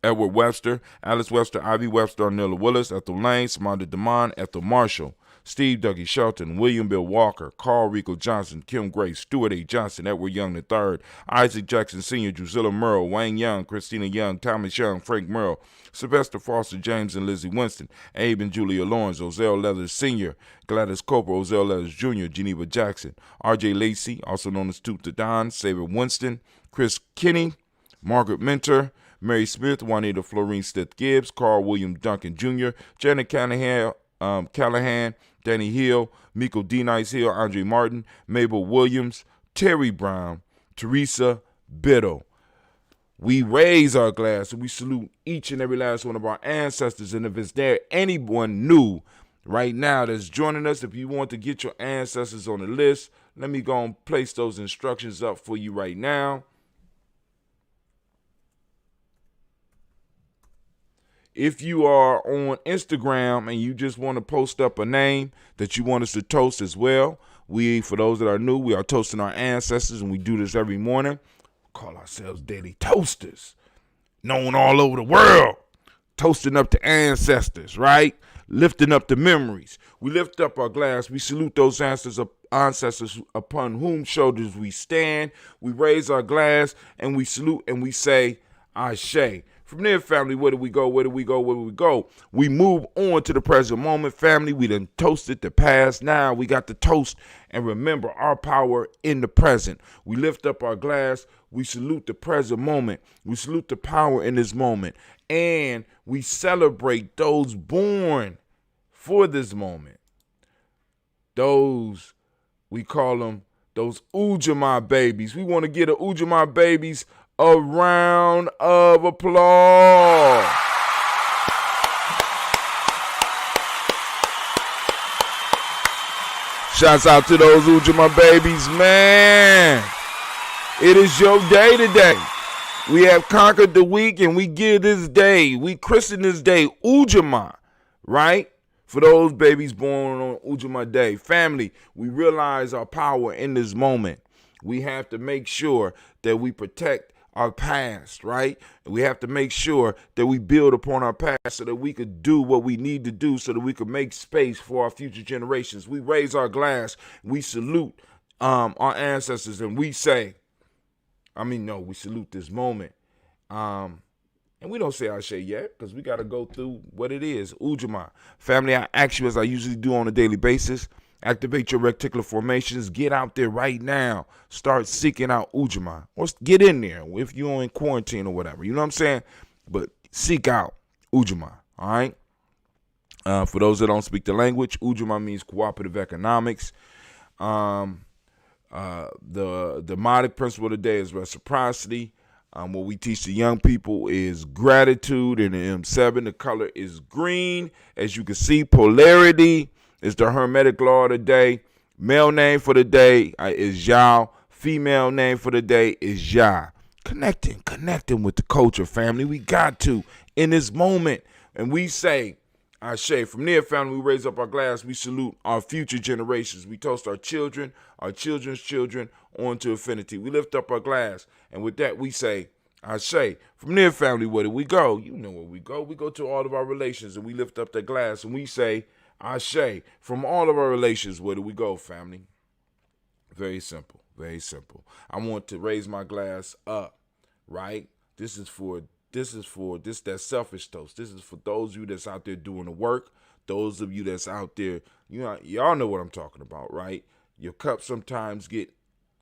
Edward Webster, Alice Webster, Ivy Webster, Arnella Willis, Ethel Lane, Samantha DeMond, Ethel Marshall, Steve Dougie Shelton, William Bill Walker, Carl Rico Johnson, Kim Gray, Stuart A. Johnson, Edward Young III, Isaac Jackson Sr., Drusilla Merle, Wayne Young, Christina Young, Thomas Young, Frank Merle, Sylvester Foster James and Lizzie Winston, Abe and Julia Lawrence, Ozell Leathers Sr., Gladys Cooper, Ozell Leathers Jr., Geneva Jackson, R.J. Lacey, also known as Toot the Don, Saber Winston, Chris Kinney, Margaret Minter, Mary Smith, Juanita Florine Stith Gibbs, Carl William Duncan Jr., Janet Callahan, Danny Hill, Miko D. Nice Hill, Andre Martin, Mabel Williams, Terry Brown, Teresa Biddle. We raise our glass and we salute each and every last one of our ancestors. And if it's there anyone new right now that's joining us, if you want to get your ancestors on the list, let me go and place those instructions up for you right now. If you are on Instagram and you just want to post up a name that you want us to toast as well, for those that are new, we are toasting our ancestors, and we do this every morning. We call ourselves Daily Toasters, known all over the world, toasting up the ancestors, right? Lifting up the memories. We lift up our glass. We salute those ancestors upon whom shoulders we stand. We raise our glass and we salute and we say, Ashe. From there, family, where do we go? Where do we go? Where do we go? We move on to the present moment, family. We done toasted the past. Now we got to toast and remember our power in the present. We lift up our glass. We salute the present moment. We salute the power in this moment. And we celebrate those born for this moment. Those, we call them those Ujamaa babies. We want to give the Ujamaa babies a round of applause. Shouts out to those Ujamaa babies, man. It is your day today. We have conquered the week and we give this day, we christen this day Ujamaa, right? For those babies born on Ujamaa Day. Family, we realize our power in this moment. We have to make sure that we protect our past, right? We have to make sure that we build upon our past so that we could do what we need to do so that we could make space for our future generations. We raise our glass, we salute our ancestors, and we say, we salute this moment. And we don't say Ashe yet because we got to go through what it is. Ujamaa. Family, I ask you as I usually do on a daily basis, activate your reticular formations. Get out there right now. Start seeking out Ujamaa. Or get in there if you're in quarantine or whatever. You know what I'm saying? But seek out Ujamaa. All right? For those that don't speak the language, Ujamaa means cooperative economics. The modic principle of the day is reciprocity. What we teach the young people is gratitude. In the M7, the color is green. As you can see, polarity is the hermetic law of the day. Male name for the day is Yao. Female name for the day is Ya. Connecting with the culture, family. We got to in this moment. And we say, Ashe. From there, family, we raise up our glass. We salute our future generations. We toast our children, our children's children, on to infinity. We lift up our glass. And with that, we say, Ashe. From there, family, where do we go? You know where we go. We go to all of our relations, and we lift up the glass, and we say, Ashe. From all of our relations, where do we go, family? Very simple. Very simple. I want to raise my glass up, right? This is that selfish toast. This is for those of you that's out there doing the work. Those of you that's out there, y'all know what I'm talking about, right? Your cup sometimes get,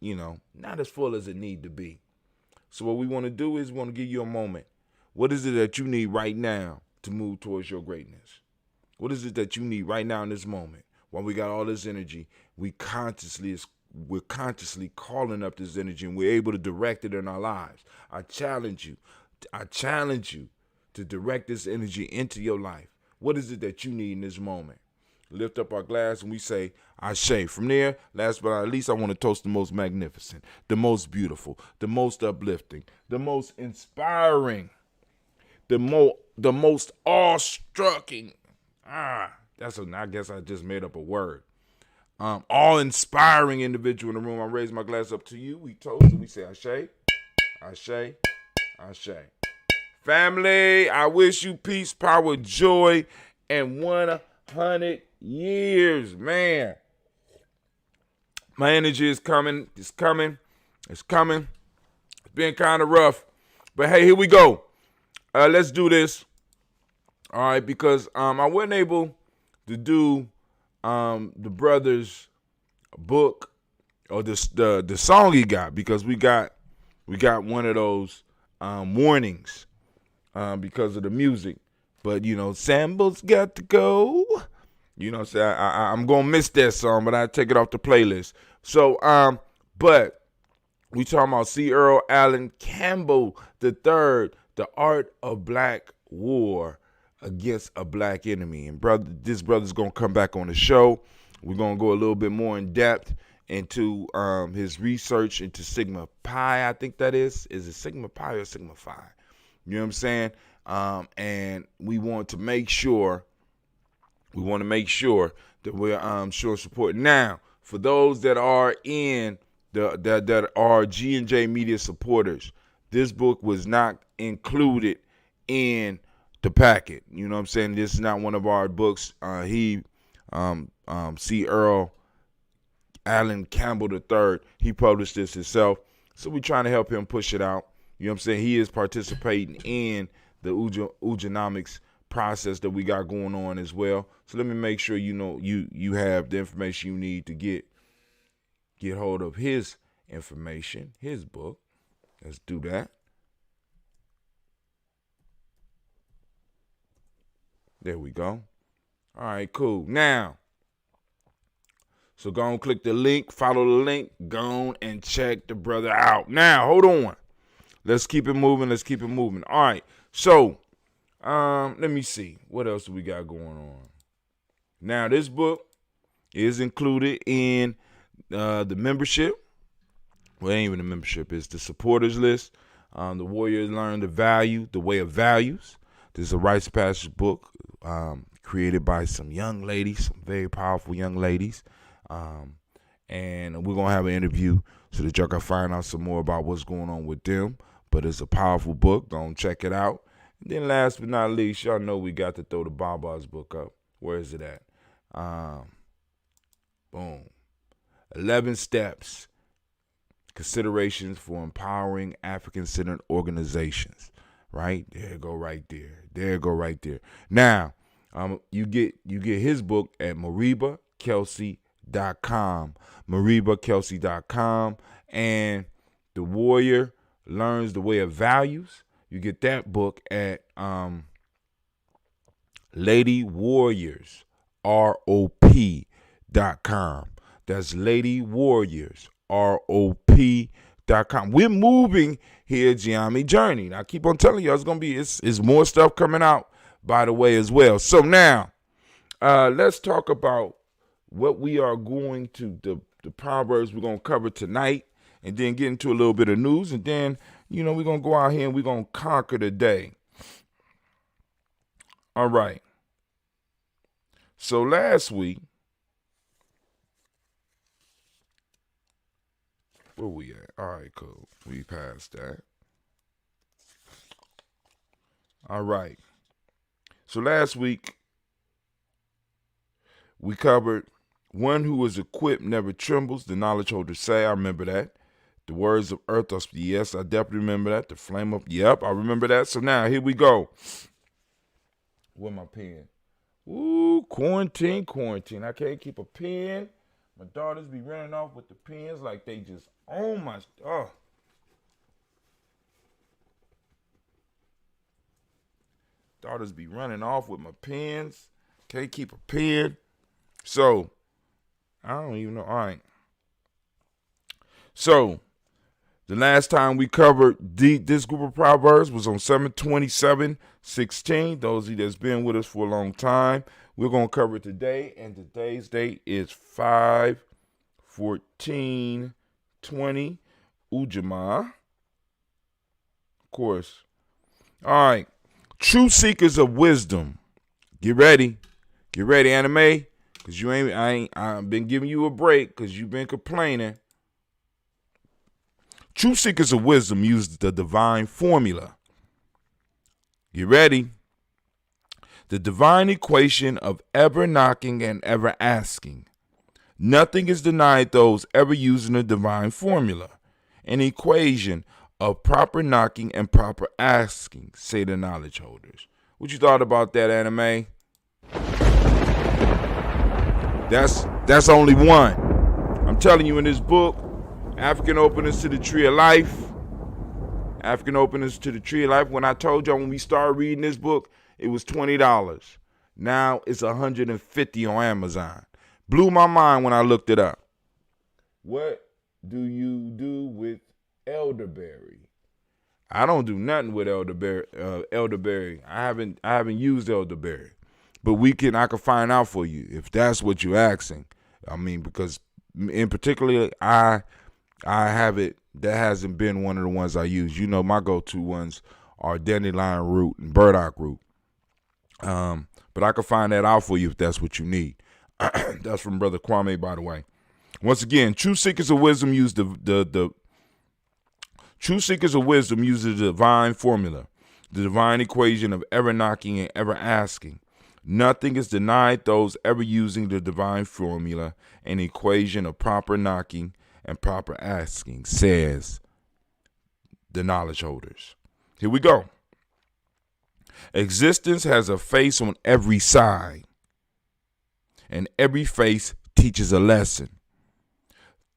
not as full as it need to be. So what we want to do is we want to give you a moment. What is it that you need right now to move towards your greatness? What is it that you need right now in this moment? While we got all this energy, we're consciously calling up this energy, and we're able to direct it in our lives. I challenge you to direct this energy into your life. What is it that you need in this moment? Lift up our glass and we say, Ashe. From there, last but not least, I want to toast the most magnificent, the most beautiful, the most uplifting, the most inspiring, the most awe-strucking. I guess I just made up a word. Awe-inspiring individual in the room. I raise my glass up to you. We toast and we say, Ashe, Ashe, Ashe. Family, I wish you peace, power, joy, and 100 years, man. My energy is coming. It's coming. It's been kind of rough. But hey, here we go. Let's do this. All right, because I wasn't able to do the brother's book or the song he got, because we got one of those warnings because of the music. But Sambo's got to go. So I'm gonna miss that song, but I take it off the playlist. So but we talking about C. Earl Allen Campbell III, The Art of Black War Against a Black Enemy. And this brother's gonna come back on the show. We're gonna go a little bit more in depth into his research into Sigma Pi. I think that is it Sigma Pi or Sigma Phi? You know what I'm saying? And we want to make sure that we're showing support. Now, for those that are in that are G&J Media supporters, this book was not included in the packet. You know what I'm saying? This is not one of our books. C. Earl Allen Campbell III, he published this himself. So we're trying to help him push it out. You know what I'm saying? He is participating in the Ujanomics process that we got going on as well. So let me make sure you have the information you need to get hold of his information, his book. Let's do that. There we go. All right, cool. Now, so go and click the link, follow the link, go on and check the brother out. Now, hold on. Let's keep it moving. All right. So, let me see. What else do we got going on? Now, this book is included in the membership. Well, it ain't even the membership. It's the supporters list. The Warriors Learn the Way of Values. This is a rites of passage book created by some young ladies, some very powerful young ladies. And we're going to have an interview so that y'all can find out some more about what's going on with them. But it's a powerful book. Go and check it out. And then last but not least, y'all know we got to throw the Baba's book up. Where is it at? Boom. 11 Steps. Considerations for Empowering African-Centered Organizations. Right? There go right there. Now, you get his book at MaribaKelsey.com. MaribaKelsey.com. And The Warrior Learns the Way of Values. You get that book at Lady Warriors, ROP.com. That's Lady Warriors, ROP.com. We're moving here, Ujamaa Journey. Now, I keep on telling you, it's more stuff coming out, by the way, as well. So now, let's talk about what we are going to, the Proverbs we're going to cover tonight, and then get into a little bit of news, and then, we're going to go out here and we're going to conquer the day. All right. So last week, where we at? All right, cool. We passed that. All right. So last week, we covered one who is equipped never trembles, the knowledge holders say. I remember that. The words of earth, yes, I definitely remember that. The flame of, yep, I remember that. So now, here we go. Where my pen? Ooh, quarantine. I can't keep a pen. My daughters be running off with the pens like they just own my stuff. Daughters be running off with my pens. Can't keep a pen. So, I don't even know. All right. So, the last time we covered this group of Proverbs was on 7/27/16. Those of you that's been with us for a long time. We're going to cover it today, and today's date is 5/14/20. Ujamaa. Of course. All right. True seekers of wisdom. Get ready. Get ready, anime. Because I've been giving you a break because you've been complaining. True seekers of wisdom use the divine formula. Get ready. The divine equation of ever knocking and ever asking. Nothing is denied those ever using the divine formula. An equation of proper knocking and proper asking, say the knowledge holders. What you thought about that, anime? That's only one. I'm telling you, in this book, African Openers to the Tree of Life. African Openers to the Tree of Life. When I told y'all when we started reading this book, it was $20. Now it's $150 on Amazon. Blew my mind when I looked it up. What do you do with elderberry? I don't do nothing with elderberry. I haven't used elderberry. But I can find out for you if that's what you're asking. I mean, because in particular, I have it. That hasn't been one of the ones I use. My go-to ones are dandelion root and burdock root. But I can find that out for you if that's what you need. That's from Brother Kwame, by the way. Once again, true seekers of wisdom use the divine formula, the divine equation of ever knocking and ever asking. Nothing is denied those ever using the divine formula, an equation of proper knocking and proper asking, says the knowledge holders. Here we go. Existence has a face on every side, and every face teaches a lesson.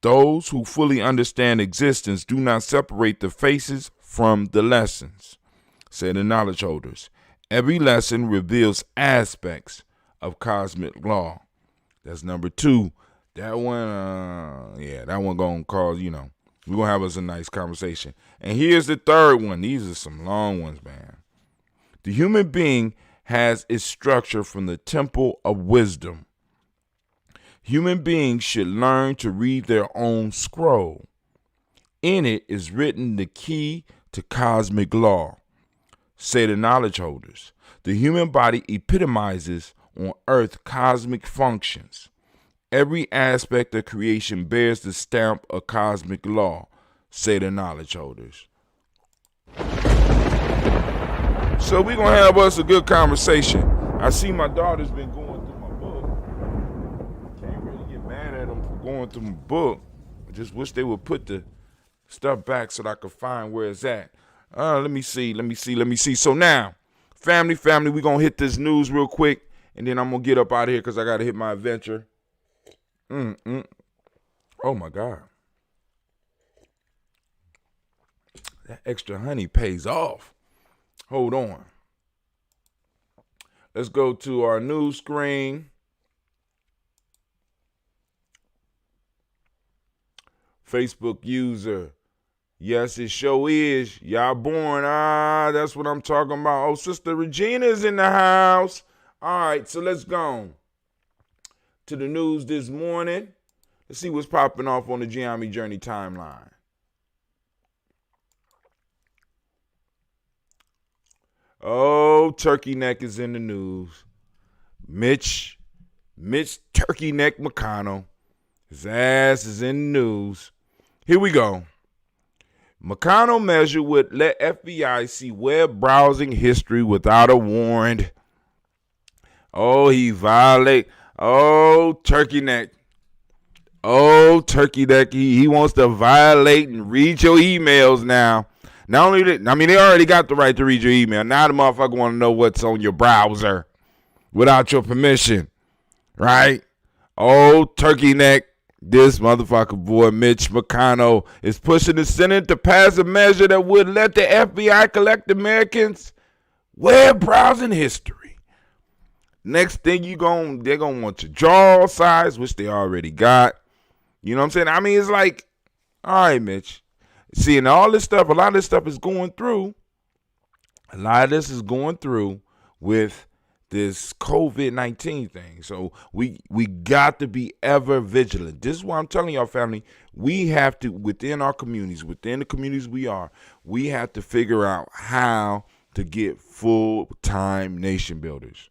Those who fully understand existence do not separate the faces from the lessons, say the knowledge holders. Every lesson reveals aspects of cosmic law. That's number 2. That one, that one gonna cause, we're gonna have us a nice conversation. And here's the third one. These are some long ones, man. The human being has its structure from the temple of wisdom. Human beings should learn to read their own scroll. In it is written the key to cosmic law, say the knowledge holders. The human body epitomizes on earth cosmic functions. Every aspect of creation bears the stamp of cosmic law, say the knowledge holders. So we're going to have us a good conversation. I see my daughter's been going through my book. Can't really get mad at them for going through my book. I just wish they would put the stuff back so that I could find where it's at. Let me see. So now, family, we're going to hit this news real quick, and then I'm going to get up out of here because I got to hit my adventure. Oh, my God. That extra honey pays off. Hold on. Let's go to our news screen. Facebook user. Yes, it sure is. Y'all born. That's what I'm talking about. Oh, Sister Regina's in the house. All right, so let's go to the news this morning. Let's see what's popping off on the Ujamaa Journey timeline. Oh, Turkey Neck is in the news. Mitch Turkey Neck McConnell. His ass is in the news. Here we go. McConnell measure would let FBI see web browsing history without a warrant. Oh, he violate. Oh, Turkey Neck. Oh, Turkey Neck. He wants to violate and read your emails now. Not only that, they already got the right to read your email. Now the motherfucker want to know what's on your browser without your permission, right? Oh, Turkey Neck, this motherfucker boy, Mitch McConnell, is pushing the Senate to pass a measure that would let the FBI collect Americans' web browsing history. Next thing they're going to want your jaw size, which they already got. You know what I'm saying? It's like, all right, Mitch. See, and all this stuff, a lot of this stuff is going through. A lot of this is going through with this COVID-19 thing. So we got to be ever vigilant. This is why I'm telling y'all, family, we have to, within our communities, within the communities we have to figure out how to get full-time nation builders.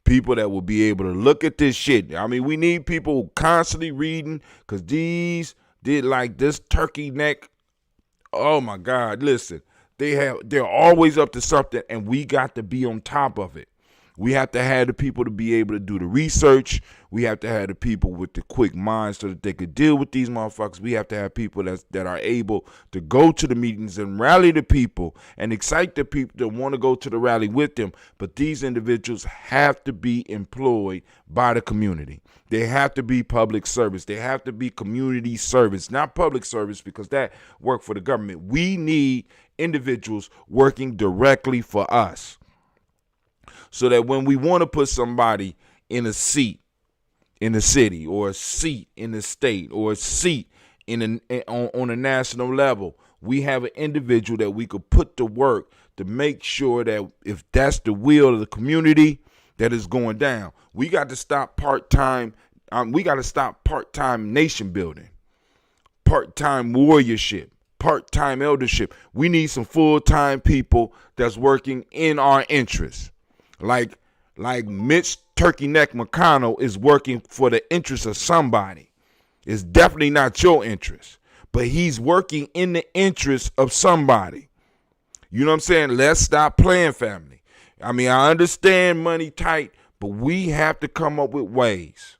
People that will be able to look at this shit. We need people constantly reading, because these did like this Turkey Neck. Oh my God, listen, they're always up to something, and we got to be on top of it. We have to have the people to be able to do the research. We have to have the people with the quick minds so that they could deal with these motherfuckers. We have to have people that are able to go to the meetings and rally the people and excite the people that want to go to the rally with them. But these individuals have to be employed by the community. They have to be public service. They have to be community service, not public service, because that work for the government. We need individuals working directly for us, so that when we want to put somebody in a seat in the city, or a seat in the state, or a seat on a national level, we have an individual that we could put to work to make sure that if that's the will of the community, that is going down. We got to stop part-time. We got to stop part-time nation building, part-time warriorship, part-time eldership. We need some full-time people that's working in our interests. Like Mitch Turkey Neck McConnell is working for the interest of somebody. It's definitely not your interest, but he's working in the interest of somebody. You know what I'm saying? Let's stop playing, family. I understand money tight, but we have to come up with ways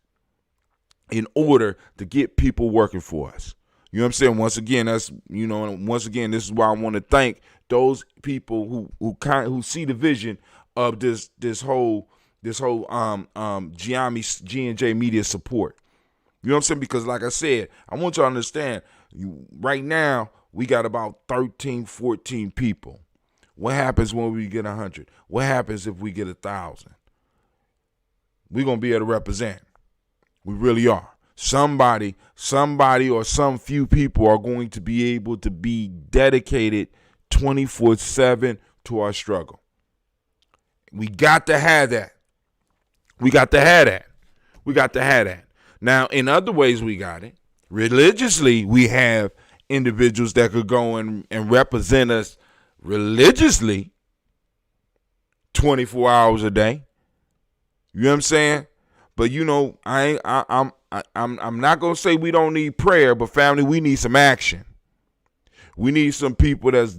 in order to get people working for us. You know what I'm saying? Once again, this is why I want to thank those people who see the vision of this whole G&J media support. You know what I'm saying? Because like I said, I want y'all to understand, right now we got about 13, 14 people. What happens when we get 100? What happens if we get 1,000? We're going to be able to represent. We really are. Somebody or some few people are going to be able to be dedicated 24/7 to our struggle. We got to have that. We got to have that. Now, in other ways we got it. Religiously, we have individuals that could go and represent us religiously 24 hours a day. You know what I'm saying? But you know, I'm not gonna say we don't need prayer, but family, we need some action. We need some people that's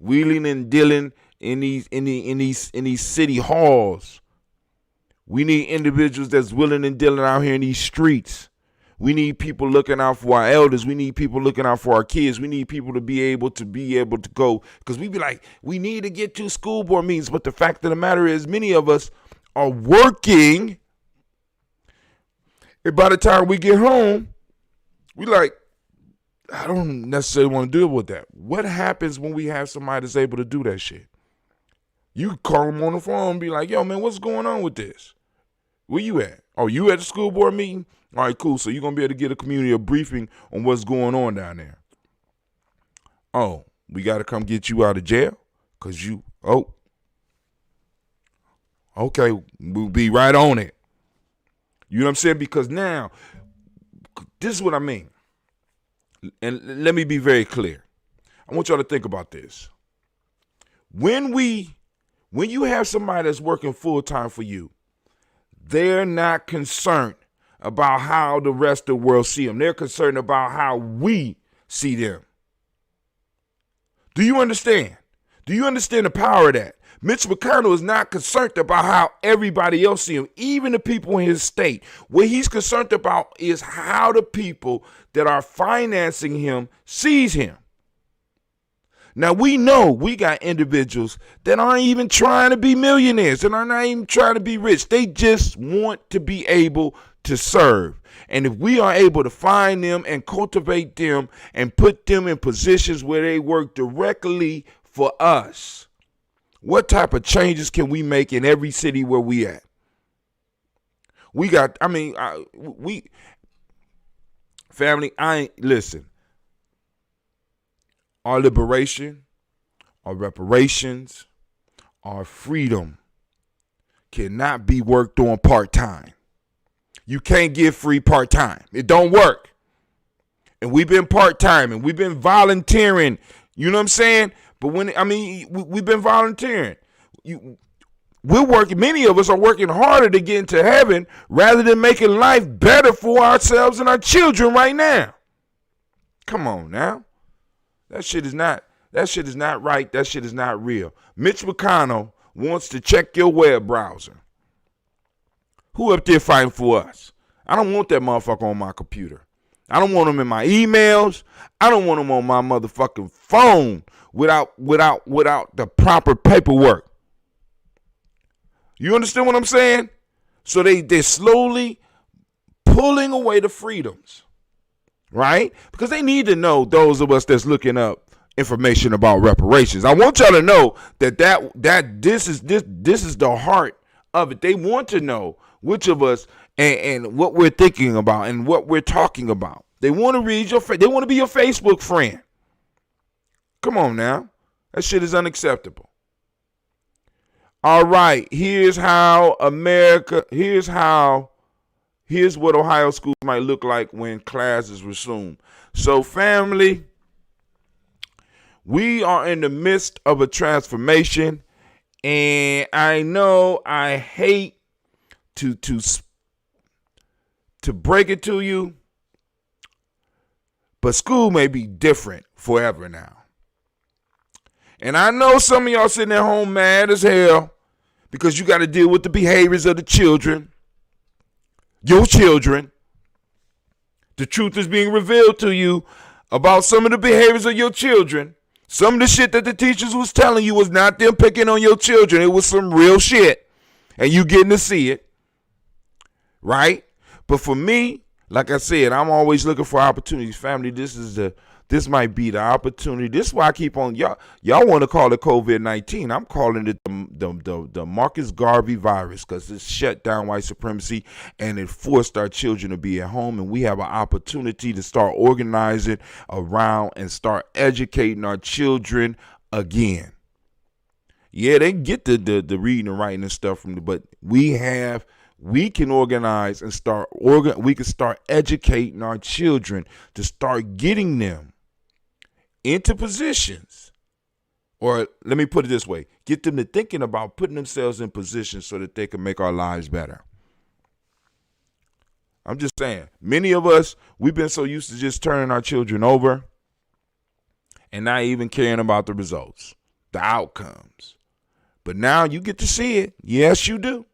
wheeling and dealing in these city halls. We need individuals that's willing and dealing out here in these streets. We need people looking out for our elders. We need people looking out for our kids. We need people to be able to go, because we be like, we need to get to school board meetings. But the fact of the matter is, many of us are working. And by the time we get home, we like, I don't necessarily want to deal with that. What happens when we have somebody that's able to do that shit? You call them on the phone and be like, yo, man, what's going on with this? Where you at? Oh, you at the school board meeting? All right, cool. So you're going to be able to get a community a briefing on what's going on down there. Oh, we got to come get you out of jail? Because okay, we'll be right on it. You know what I'm saying? Because now, this is what I mean. And let me be very clear. I want y'all to think about this. When you have somebody that's working full time for you, they're not concerned about how the rest of the world see them. They're concerned about how we see them. Do you understand? Do you understand the power of that? Mitch McConnell is not concerned about how everybody else see him, even the people in his state. What he's concerned about is how the people that are financing him sees him. Now, we know we got individuals that aren't even trying to be millionaires and are not even trying to be rich. They just want to be able to serve. And if we are able to find them and cultivate them and put them in positions where they work directly for us, what type of changes can we make in every city where we at? Listen. Our liberation, our reparations, our freedom cannot be worked on part-time. You can't get free part-time. It don't work. And we've been part-time and we've been volunteering. You know what I'm saying? But we've been volunteering. We're working. Many of us are working harder to get into heaven rather than making life better for ourselves and our children right now. Come on now. That shit is not right. That shit is not real. Mitch McConnell wants to check your web browser. Who up there fighting for us? I don't want that motherfucker on my computer. I don't want him in my emails. I don't want him on my motherfucking phone without the proper paperwork. You understand what I'm saying? So they're slowly pulling away the freedoms. Right? Because they need to know, those of us that's looking up information about reparations. I want y'all to know that this is the heart of it. They want to know which of us and what we're thinking about and what we're talking about. They want to read they want to be your Facebook friend. Come on now. That shit is unacceptable. All right, here's what Ohio schools might look like when classes resume. So, family, we are in the midst of a transformation, and I know I hate to break it to you, but school may be different forever now. And I know some of y'all sitting at home mad as hell because you got to deal with the behaviors of the children. Your children. The truth is being revealed to you about some of the behaviors of your children. Some of the shit that the teachers was telling you was not them picking on your children. It was some real shit. And you getting to see it. Right? But for me, like I said, I'm always looking for opportunities. Family, this might be the opportunity. This is why I keep on y'all want to call it COVID-19. I'm calling it the Marcus Garvey virus, because it shut down white supremacy and it forced our children to be at home, and we have an opportunity to start organizing around and start educating our children again. Yeah, they get the reading and writing and stuff but we can organize and we can start educating our children to start getting them into positions, or let me put it this way, get them to thinking about putting themselves in positions so that they can make our lives better. I'm just saying, many of us, we've been so used to just turning our children over and not even caring about the results, the outcomes. But now you get to see it. Yes, you do.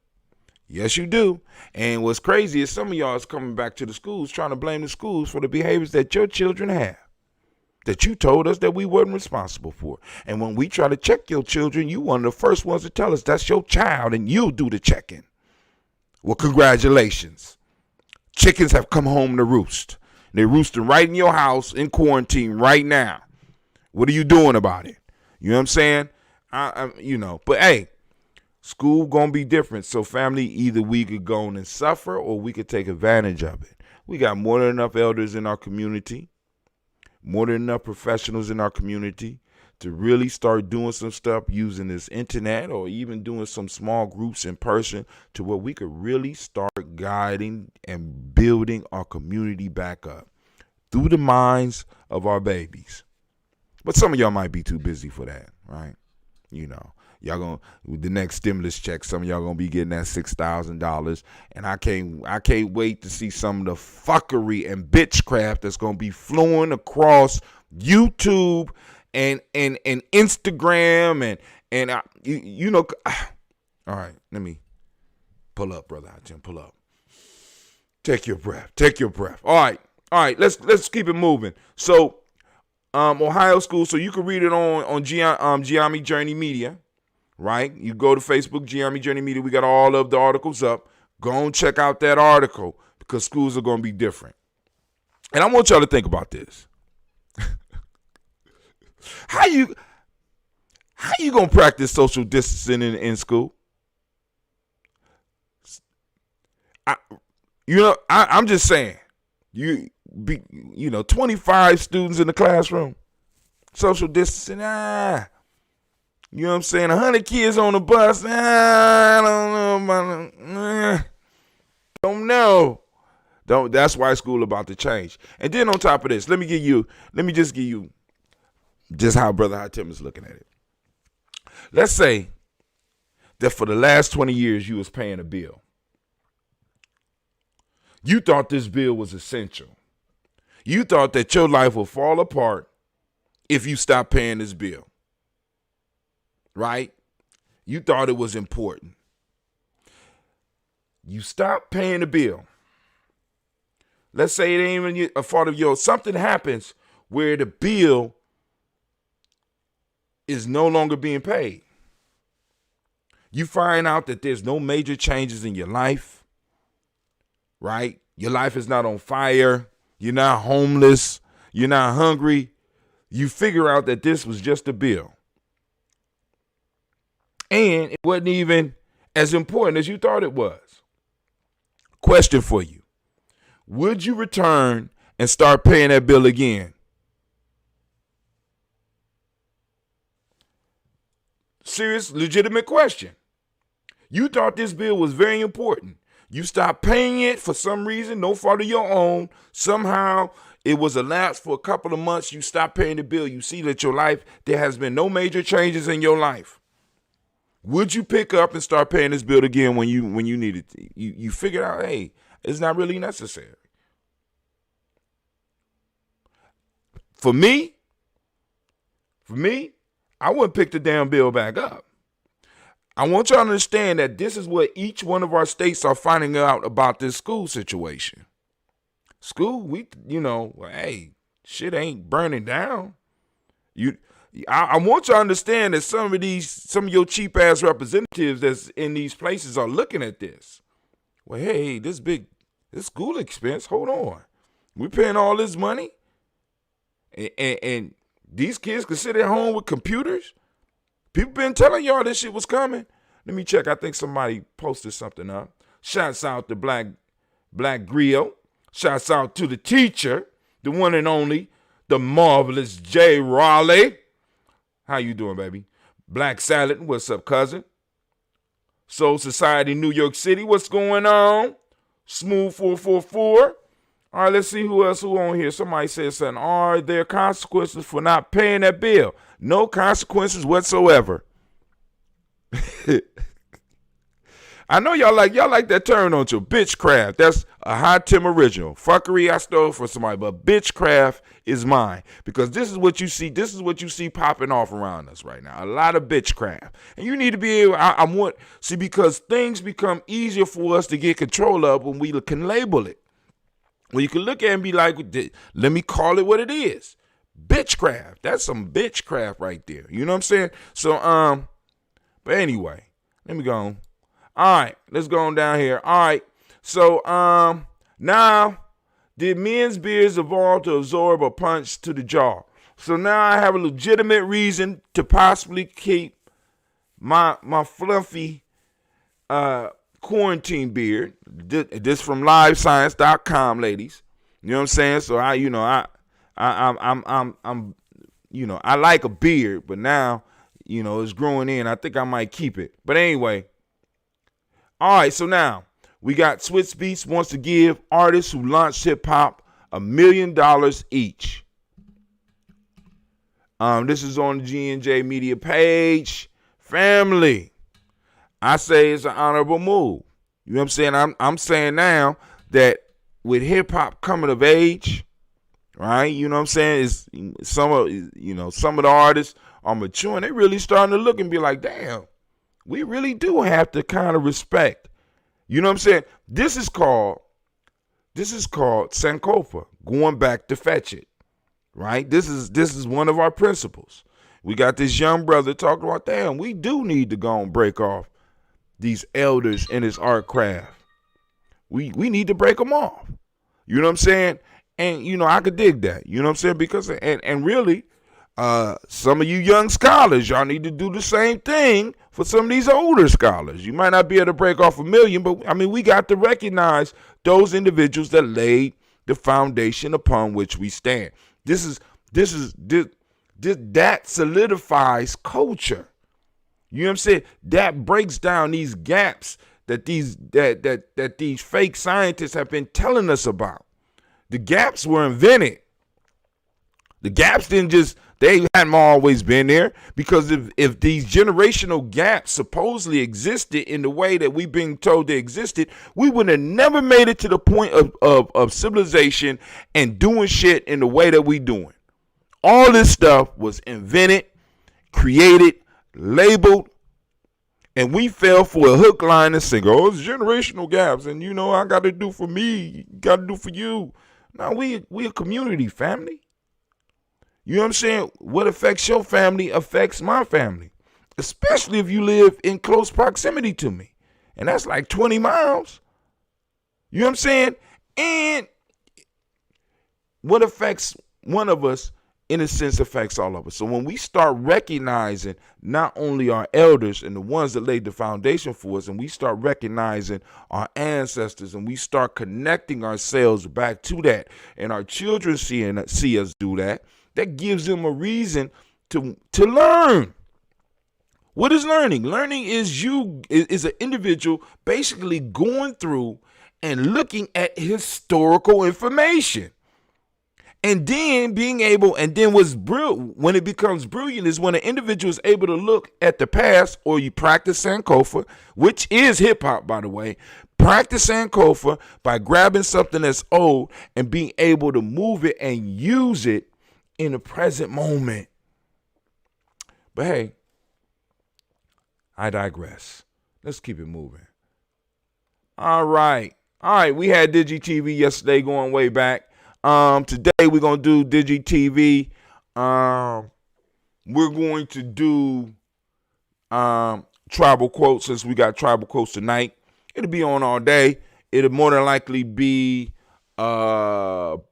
Yes, you do. And what's crazy is some of y'all is coming back to the schools trying to blame the schools for the behaviors that your children have, that you told us that we weren't responsible for. And when we try to check your children, you one of the first ones to tell us that's your child and you'll do the checking. Well, congratulations. Chickens have come home to roost. They're roosting right in your house in quarantine right now. What are you doing about it? You know what I'm saying? But hey, school gonna be different. So family, either we could go on and suffer or we could take advantage of it. We got more than enough elders in our community, more than enough professionals in our community to really start doing some stuff using this internet, or even doing some small groups in person, to where we could really start guiding and building our community back up through the minds of our babies. But some of y'all might be too busy for that, right? Y'all gonna, the next stimulus check, some of y'all gonna be getting that $6,000, and I can't wait to see some of the fuckery and bitchcraft that's gonna be flowing across YouTube and Instagram and all right, let me pull up, brother Jim, pull up. Take your breath. All right, let's keep it moving. So Ohio School, so you can read it on Ujamaa Journey Media. Right? You go to Facebook, Ujamaa Journey Media. We got all of the articles up. Go and check out that article, because schools are going to be different. And I want y'all to think about this. How you going to practice social distancing in school? I'm just saying. 25 students in the classroom. Social distancing, You know what I'm saying? 100 kids on the bus. I don't know about don't know. That's why school about to change. And then on top of this, let me just give you how Brother Hatem is looking at it. Let's say that for the last 20 years you was paying a bill. You thought this bill was essential. You thought that your life would fall apart if you stopped paying this bill. Right? You thought it was important. You stopped paying the bill. Let's say it ain't even a fault of yours. Something happens where the bill is no longer being paid. You find out that there's no major changes in your life. Right? Your life is not on fire. You're not homeless. You're not hungry. You figure out that this was just a bill. And it wasn't even as important as you thought it was. Question for you. Would you return and start paying that bill again? Serious, legitimate question. You thought this bill was very important. You stopped paying it for some reason, no fault of your own. Somehow it was elapsed for a couple of months. You stopped paying the bill. You see that your life, there has been no major changes in your life. Would you pick up and start paying this bill again when you needed to? You figured out, hey, it's not really necessary. For me, I wouldn't pick the damn bill back up. I want y'all to understand that this is what each one of our states are finding out about this school situation. School, hey, shit ain't burning down. You I want you to understand that some of your cheap ass representatives that's in these places are looking at this. Well, hey, this school expense. Hold on, we paying all this money, and these kids can sit at home with computers. People been telling y'all this shit was coming. Let me check. I think somebody posted something up. Shouts out to Black Griot. Shouts out to the teacher, the one and only, the marvelous Jay Raleigh. How you doing, baby? Black Salad, what's up, cousin? Soul Society, New York City, what's going on? Smooth 444. All right, let's see who on here. Somebody said something. Are there consequences for not paying that bill? No consequences whatsoever. I know y'all like that term, don't you? Bitchcraft. That's a High Tim original. Fuckery I stole from somebody, but bitchcraft is mine. Because this is what you see. This is what you see popping off around us right now. A lot of bitchcraft. And you need to be able, because things become easier for us to get control of when we can label it. When you can look at it and be like, let me call it what it is. Bitchcraft. That's some bitchcraft right there. You know what I'm saying? So, but anyway, let me go on. All right, let's go on down here. All right, so now did men's beards evolve to absorb a punch to the jaw? So now I have a legitimate reason to possibly keep my fluffy quarantine beard. This from livescience.com, ladies. You know what I'm saying? So I like a beard, but now, it's growing in. I think I might keep it. But anyway. All right, so now we got Swizz Beatz wants to give artists who launched hip-hop $1 million each. This is on the G&J Media page. Family, I say it's an honorable move. You know what I'm saying? I'm saying now that with hip-hop coming of age, right? You know what I'm saying? Is some of the artists are maturing. They really starting to look and be like, damn. We really do have to kind of respect. You know what I'm saying? This is called Sankofa, going back to fetch it. Right? This is one of our principles. We got this young brother talking about, damn, we do need to go and break off these elders in this art craft. We need to break them off. You know what I'm saying? And I could dig that. You know what I'm saying? Because and really, some of you young scholars, y'all need to do the same thing for some of these older scholars. You might not be able to break off $1 million, but we got to recognize those individuals that laid the foundation upon which we stand. That solidifies culture. You know what I'm saying? That breaks down these gaps that these fake scientists have been telling us about. The gaps were invented. The gaps they hadn't always been there, because if these generational gaps supposedly existed in the way that we've been told they existed, we would have never made it to the point of civilization and doing shit in the way that we doing. All this stuff was invented, created, labeled, and we fell for a hook, line, and sinker. Oh, it's generational gaps, and I got to do for me, got to do for you. Now we a community, family. You know what I'm saying? What affects your family affects my family, especially if you live in close proximity to me. And that's like 20 miles. You know what I'm saying? And what affects one of us, in a sense, affects all of us. So when we start recognizing not only our elders and the ones that laid the foundation for us, and we start recognizing our ancestors, and we start connecting ourselves back to that, and our children see us do that, that gives them a reason to learn. What is learning? Learning is an individual basically going through and looking at historical information. And then when it becomes brilliant is when an individual is able to look at the past, or you practice Sankofa, which is hip hop, by the way. Practice Sankofa by grabbing something that's old and being able to move it and use it in the present moment. But hey, I digress. Let's keep it moving. All right. We had DigiTV yesterday, going way back. Today we're gonna do DigiTV. we're going to do tribal quotes since we got tribal quotes tonight. It'll be on all day. It'll more than likely be podcast.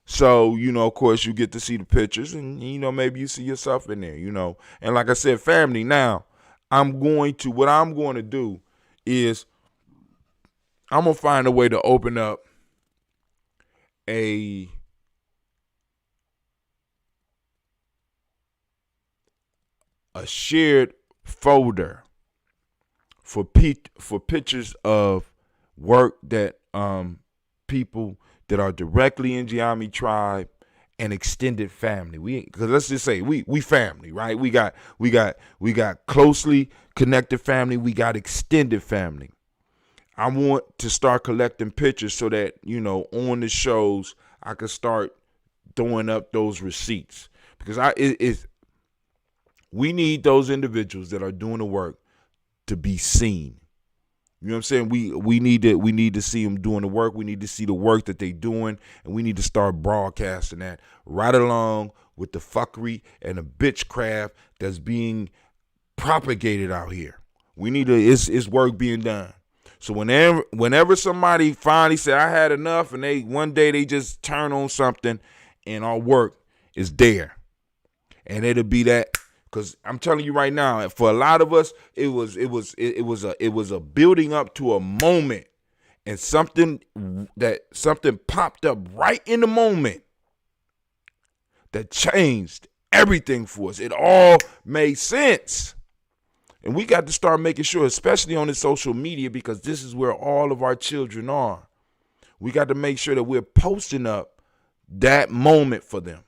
So, of course, you get to see the pictures and, maybe you see yourself in there, And like I said, family, now, what I'm going to do is I'm going to find a way to open up a shared folder for pictures of work that people that are directly in Ujamaa tribe and extended family. Because let's just say we family, right? We got closely connected family. We got extended family. I want to start collecting pictures so that on the shows I can start throwing up those receipts because we need those individuals that are doing the work to be seen. You know what I'm saying? We need to see them doing the work. We need to see the work that they doing, and we need to start broadcasting that right along with the fuckery and the bitchcraft that's being propagated out here. We need to it's work being done. So whenever somebody finally say I had enough, and one day they just turn on something, and our work is there, and it'll be that. Because I'm telling you right now, for a lot of us, it was a building up to a moment, and something popped up right in the moment that changed everything for us. It all made sense, and we got to start making sure, especially on the social media, because this is where all of our children are. We got to make sure that we're posting up that moment for them.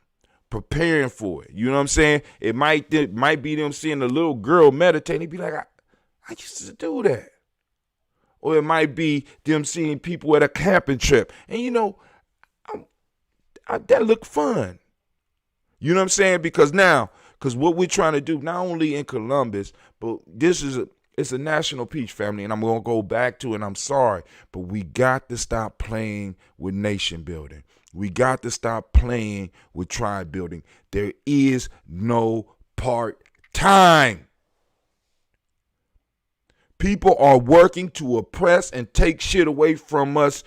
Preparing for it. You know what I'm saying? It might be them seeing a little girl meditating, be like, I used to do that. Or it might be them seeing people at a camping trip. And that looked fun. You know what I'm saying? Because what we're trying to do, not only in Columbus, but it's a national peach, family, and I'm going to go back to it, and I'm sorry, but we got to stop playing with nation building. We got to stop playing with tribe building. There is no part-time. People are working to oppress and take shit away from us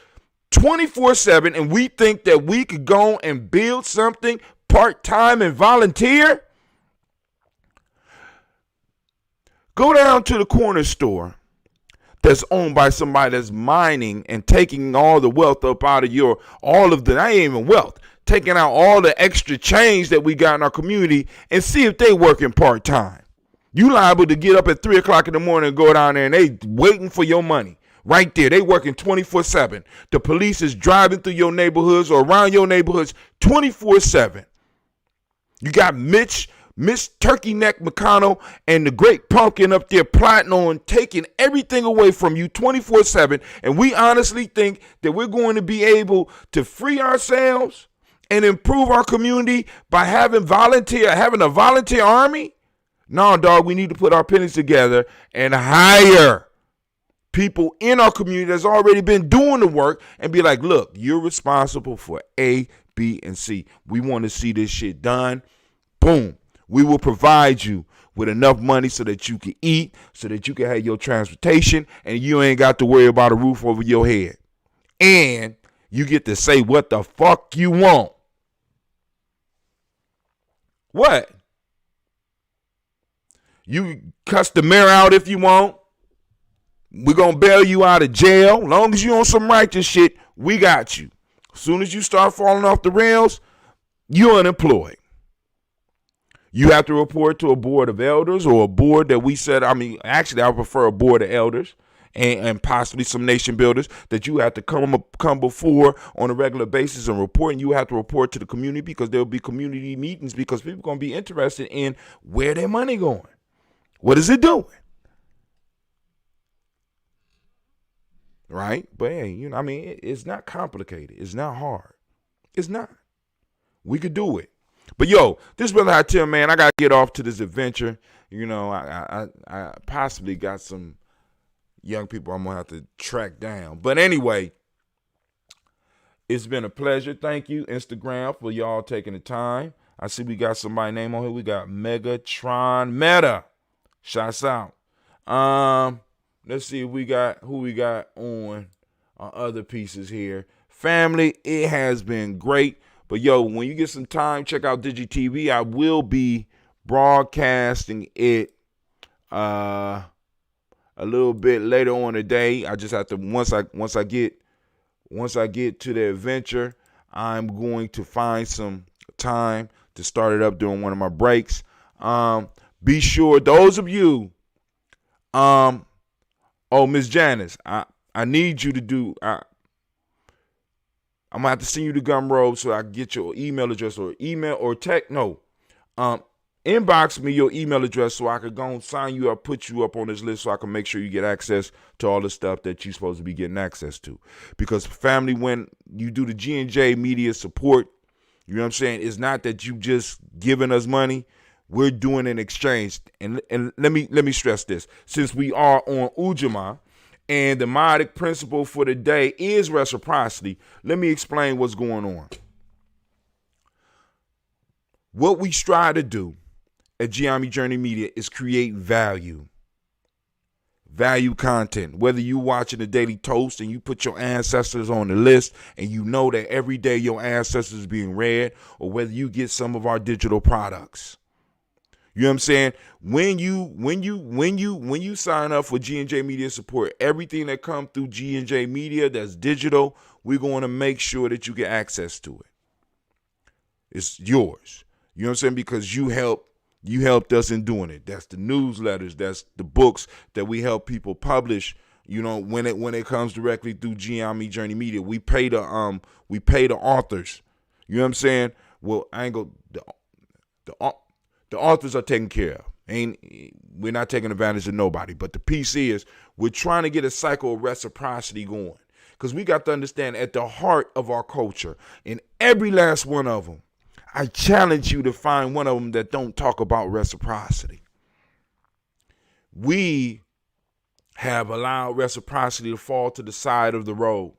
24/7, and we think that we could go and build something part-time and volunteer? Go down to the corner store that's owned by somebody that's mining and taking all the wealth up out of that ain't even wealth, taking out all the extra change that we got in our community and see if they working part-time. You liable to get up at 3 o'clock in the morning and go down there and they waiting for your money. Right there, they working 24/7. The police is driving through your neighborhoods or around your neighborhoods 24/7. You got Miss Turkey Neck McConnell and the Great Pumpkin up there plotting on taking everything away from you 24/7. And we honestly think that we're going to be able to free ourselves and improve our community by having a volunteer army? No, dog, we need to put our pennies together and hire people in our community that's already been doing the work and be like, look, you're responsible for A, B, and C. We want to see this shit done. Boom. We will provide you with enough money so that you can eat, so that you can have your transportation, and you ain't got to worry about a roof over your head. And you get to say what the fuck you want. What? You cuss the mayor out if you want. We're going to bail you out of jail. Long as you on some righteous shit, we got you. As soon as you start falling off the rails, you're unemployed. You have to report to a board of elders or a board that we said, actually, I prefer a board of elders and possibly some nation builders that you have to come before on a regular basis and report. And you have to report to the community because there'll be community meetings because people are going to be interested in where their money going. What is it doing? Right? But hey, it's not complicated. It's not hard. It's not. We could do it. But yo, this brother Hatim, man, I got to get off to this adventure. I possibly got some young people I'm going to have to track down. But anyway, it's been a pleasure. Thank you, Instagram, for y'all taking the time. I see we got somebody name on here. We got Megatron Meta. Shouts out. Let's see if we got who we got on our other pieces here. Family, it has been great. But yo, when you get some time, check out DigiTV. I will be broadcasting it a little bit later on today. I just have to once I get to the adventure, I'm going to find some time to start it up during one of my breaks. Be sure, those of you, Miss Janice, I need you to do. I'm gonna have to send you the Gumroad so I can get your email address or email or text. No, inbox me your email address so I could go and sign you up, put you up on this list so I can make sure you get access to all the stuff that you're supposed to be getting access to. Because family, when you do the G&J media support, you know what I'm saying, it's not that you just giving us money. We're doing an exchange. And let me stress this. Since we are on Ujamaa, and the modic principle for the day is reciprocity, let me explain what's going on. What we strive to do at Giammi Journey Media is create value content. Whether you watching the Daily Toast and you put your ancestors on the list and you know that every day your ancestors is being read, or whether you get some of our digital products. You know what I'm saying? When you sign up for G&J Media Support, everything that comes through G&J Media that's digital, we're going to make sure that you get access to it. It's yours. You know what I'm saying? Because you helped us in doing it. That's the newsletters, that's the books that we help people publish. You know, when it comes directly through Giammi Journey Media, we pay the authors. You know what I'm saying? Well, I ain't go the authors are taken care of. We're not taking advantage of nobody. But the piece is we're trying to get a cycle of reciprocity going. Because we got to understand at the heart of our culture, in every last one of them, I challenge you to find one of them that don't talk about reciprocity. We have allowed reciprocity to fall to the side of the road.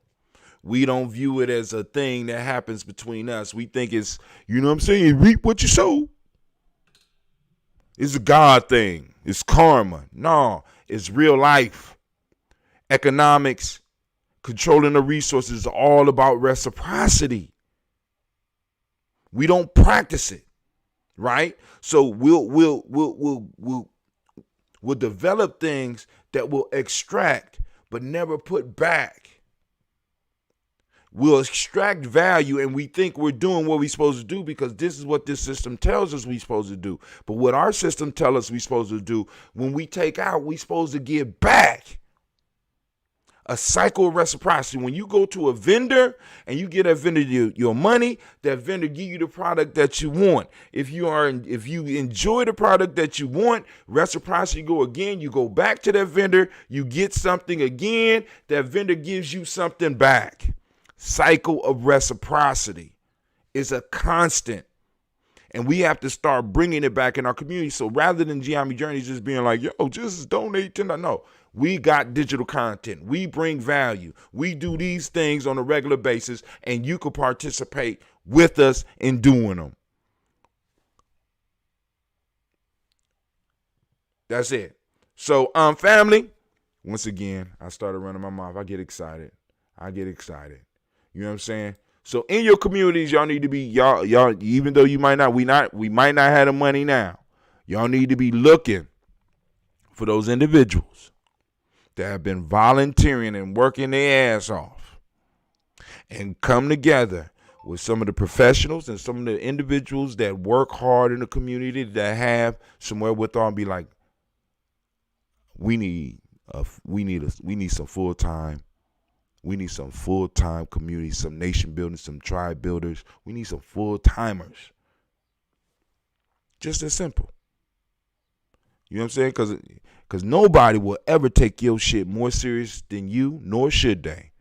We don't view it as a thing that happens between us. We think it's, you know what I'm saying, reap what you sow. It's a God thing. It's karma. No, it's real life. Economics, controlling the resources is all about reciprocity. We don't practice it, right? So we'll develop things that will extract but never put back. We'll extract value and we think we're doing what we're supposed to do because this is what this system tells us we're supposed to do. But what our system tells us we're supposed to do, when we take out, we're supposed to give back. A cycle of reciprocity. When you go to a vendor and you get a vendor your money, that vendor give you the product that you want. If you enjoy the product that you want, reciprocity go again. You go back to that vendor, you get something again, that vendor gives you something back. Cycle of reciprocity is a constant, and we have to start bringing it back in our community. So rather than Giammi Journey just being like, yo, just donate $10, no, we got digital content. We bring value. We do these things on a regular basis, and you can participate with us in doing them. That's it. So, family, once again, I started running my mouth. I get excited. You know what I'm saying? So in your communities, y'all need to be, y'all, even though we might not have the money now, y'all need to be looking for those individuals that have been volunteering and working their ass off and come together with some of the professionals and some of the individuals that work hard in the community that have somewhere wherewithal and be like, we need some full-time. We need some full-time community, some nation building, some tribe builders. We need some full-timers. Just as simple. You know what I'm saying? Because nobody will ever take your shit more serious than you, nor should they.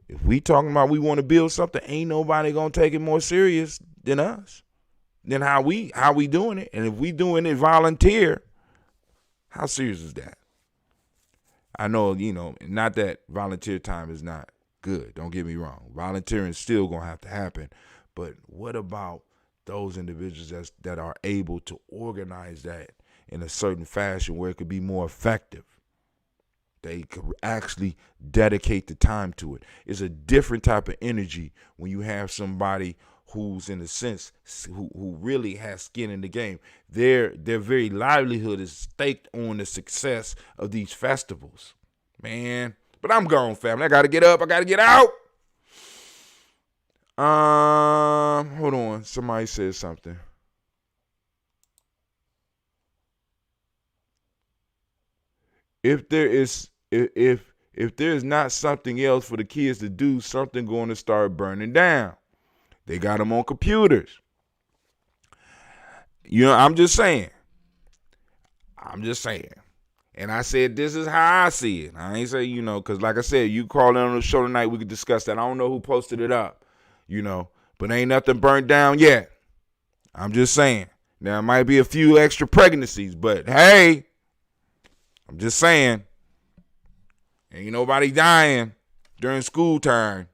If we talking about we want to build something, ain't nobody going to take it more serious than us, than how we doing it. And if we doing it volunteer, how serious is that? I know, not that volunteer time is not good. Don't get me wrong. Volunteering is still going to have to happen. But what about those individuals that are able to organize that in a certain fashion where it could be more effective. They could actually dedicate the time to it. It's a different type of energy when you have somebody who's, in a sense, who really has skin in the game. Their very livelihood is staked on the success of these festivals, man. But I'm gone, family. I gotta get up. I gotta get out. Hold on. Somebody said something. If there is not something else for the kids to do, something going to start burning down. They got them on computers. I'm just saying. And I said, this is how I see it. I ain't say, because like I said, you call in on the show tonight, we could discuss that. I don't know who posted it up, but ain't nothing burnt down yet. I'm just saying. Now, it might be a few extra pregnancies, but hey, I'm just saying. Ain't nobody dying during school time.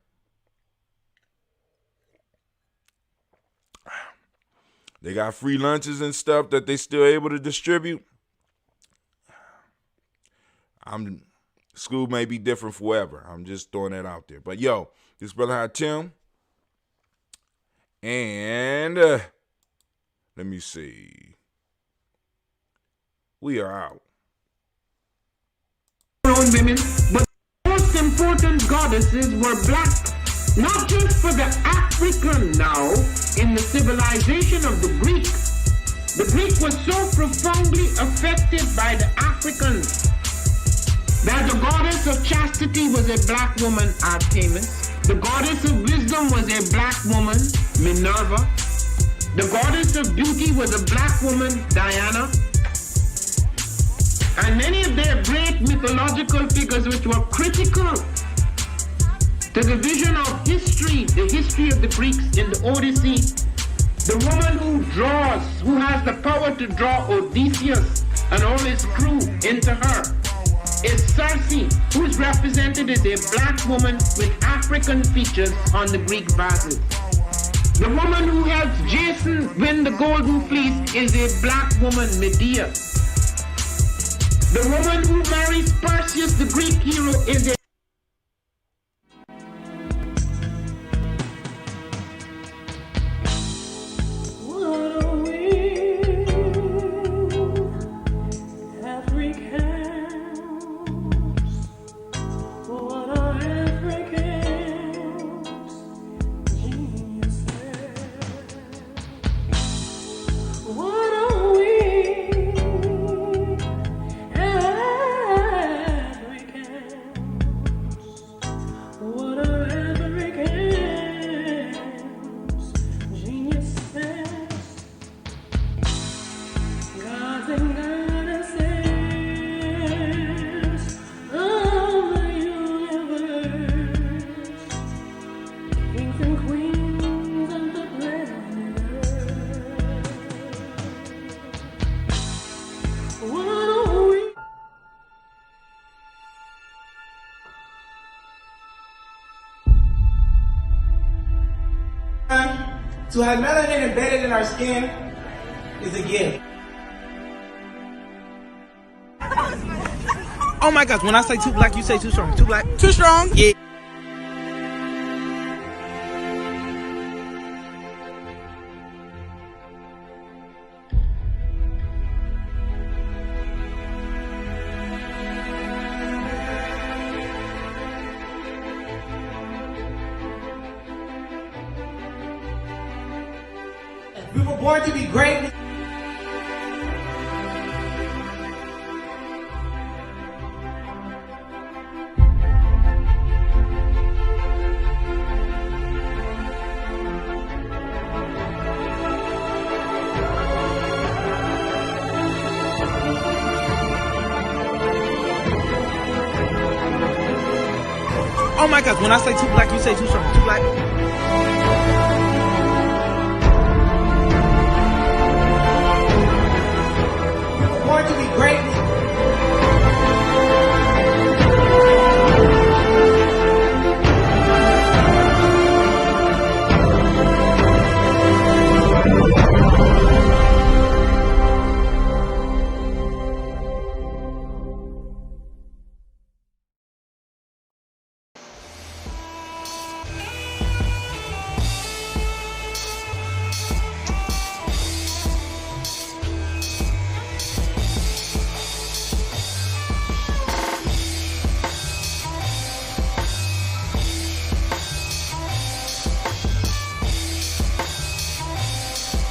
They got free lunches and stuff that they still able to distribute. School may be different forever. I'm just throwing that out there. But yo, this brother had Tim. And let me see. We are out. Women, but the most important goddesses were black, not just for the African now in the civilization of the Greek. The Greek was so profoundly affected by the Africans that the goddess of chastity was a black woman, Artemis. The goddess of wisdom was a black woman, Minerva. The goddess of beauty was a black woman, Diana. And many of their great mythological figures which were critical to the vision of history, the history of the Greeks in the Odyssey. The woman who has the power to draw Odysseus and all his crew into her is Circe, who is represented as a black woman with African features on the Greek vases. The woman who helps Jason win the golden fleece is a black woman, Medea. The woman who marries Perseus, the Greek hero, is a To have melanin embedded in our skin is a gift. Oh my gosh, when I say too black, you say too strong. Too black? Too strong? Yeah. We were born to be great. Oh my gosh, when I say too black, you say too strong. Too black? Born to be great.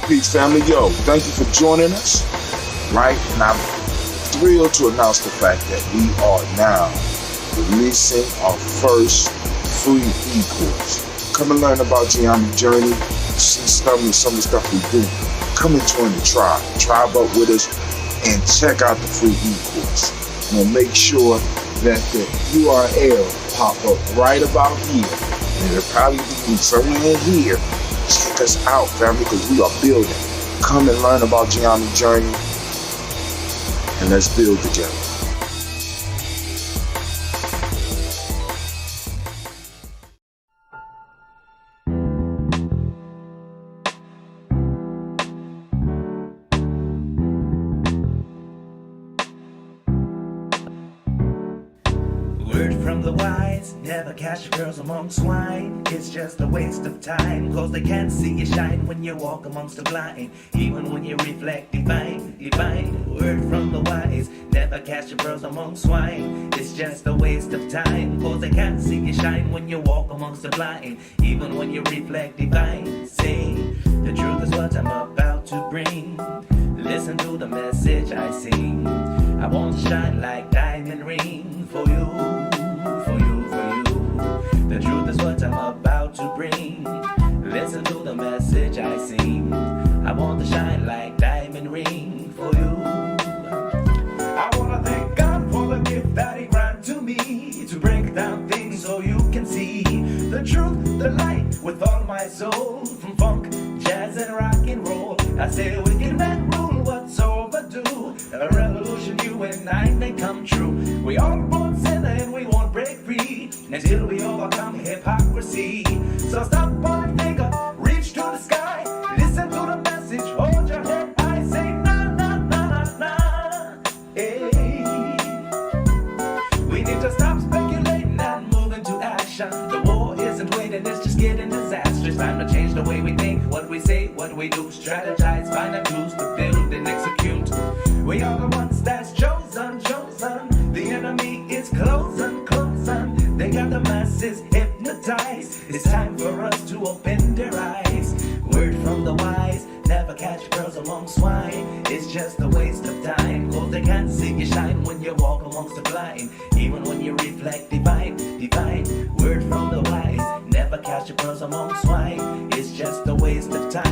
Peace, family. Yo, thank you for joining us. Right? And I'm thrilled to announce the fact that we are now releasing our first free e-course. Come and learn about Ujamaa journey. See some of the stuff we do. Come and join the tribe. Tribe up with us and check out the free e-course. We'll make sure that the URL pop up right about here. And it'll probably be somewhere in here. Check us out, family, because we are building. Come and learn about Ujamaa journey. And let's build together. Word from the wise, never catch girls among swine. It's just a waste of time, cause they can't see you shine when you walk amongst the blind. Even when you reflect divine, divine. Word from the wise, never catch your girls among swine. It's just a waste of time, cause they can't see you shine when you walk amongst the blind. Even when you reflect divine. Say, the truth is what I'm about to bring. Listen to the message I sing. I want to shine like diamond ring for you, for you, for you. The truth is what I'm about to bring. Listen to the message I sing. I want to shine like diamond ring for you. I want to thank God for the gift that He granted to me, to break down things so you can see the truth, the light with all my soul. From funk, jazz and rock and roll, I say we can man rule what's overdue. A revolution you and I may come true. We all born sinner and we won't break free until we overcome hypocrisy. So stop point finger, reach to the sky, listen to the message, hold your head high, say na na na na na. Hey. We need to stop speculating and move into action. The war isn't waiting, it's just getting disastrous. Time to change the way we think, what we say, what we do, strategize, find the tools to build and execute. We are the ones that's chosen, chosen. The enemy is closing, closing. They got the masses hypnotized. It's time for us to open their eyes. Word from the wise, never catch girls among swine. It's just a waste of time, cause they can't see you shine when you walk amongst the blind. Even when you reflect divine, divine. Word from the wise, never catch girls among swine.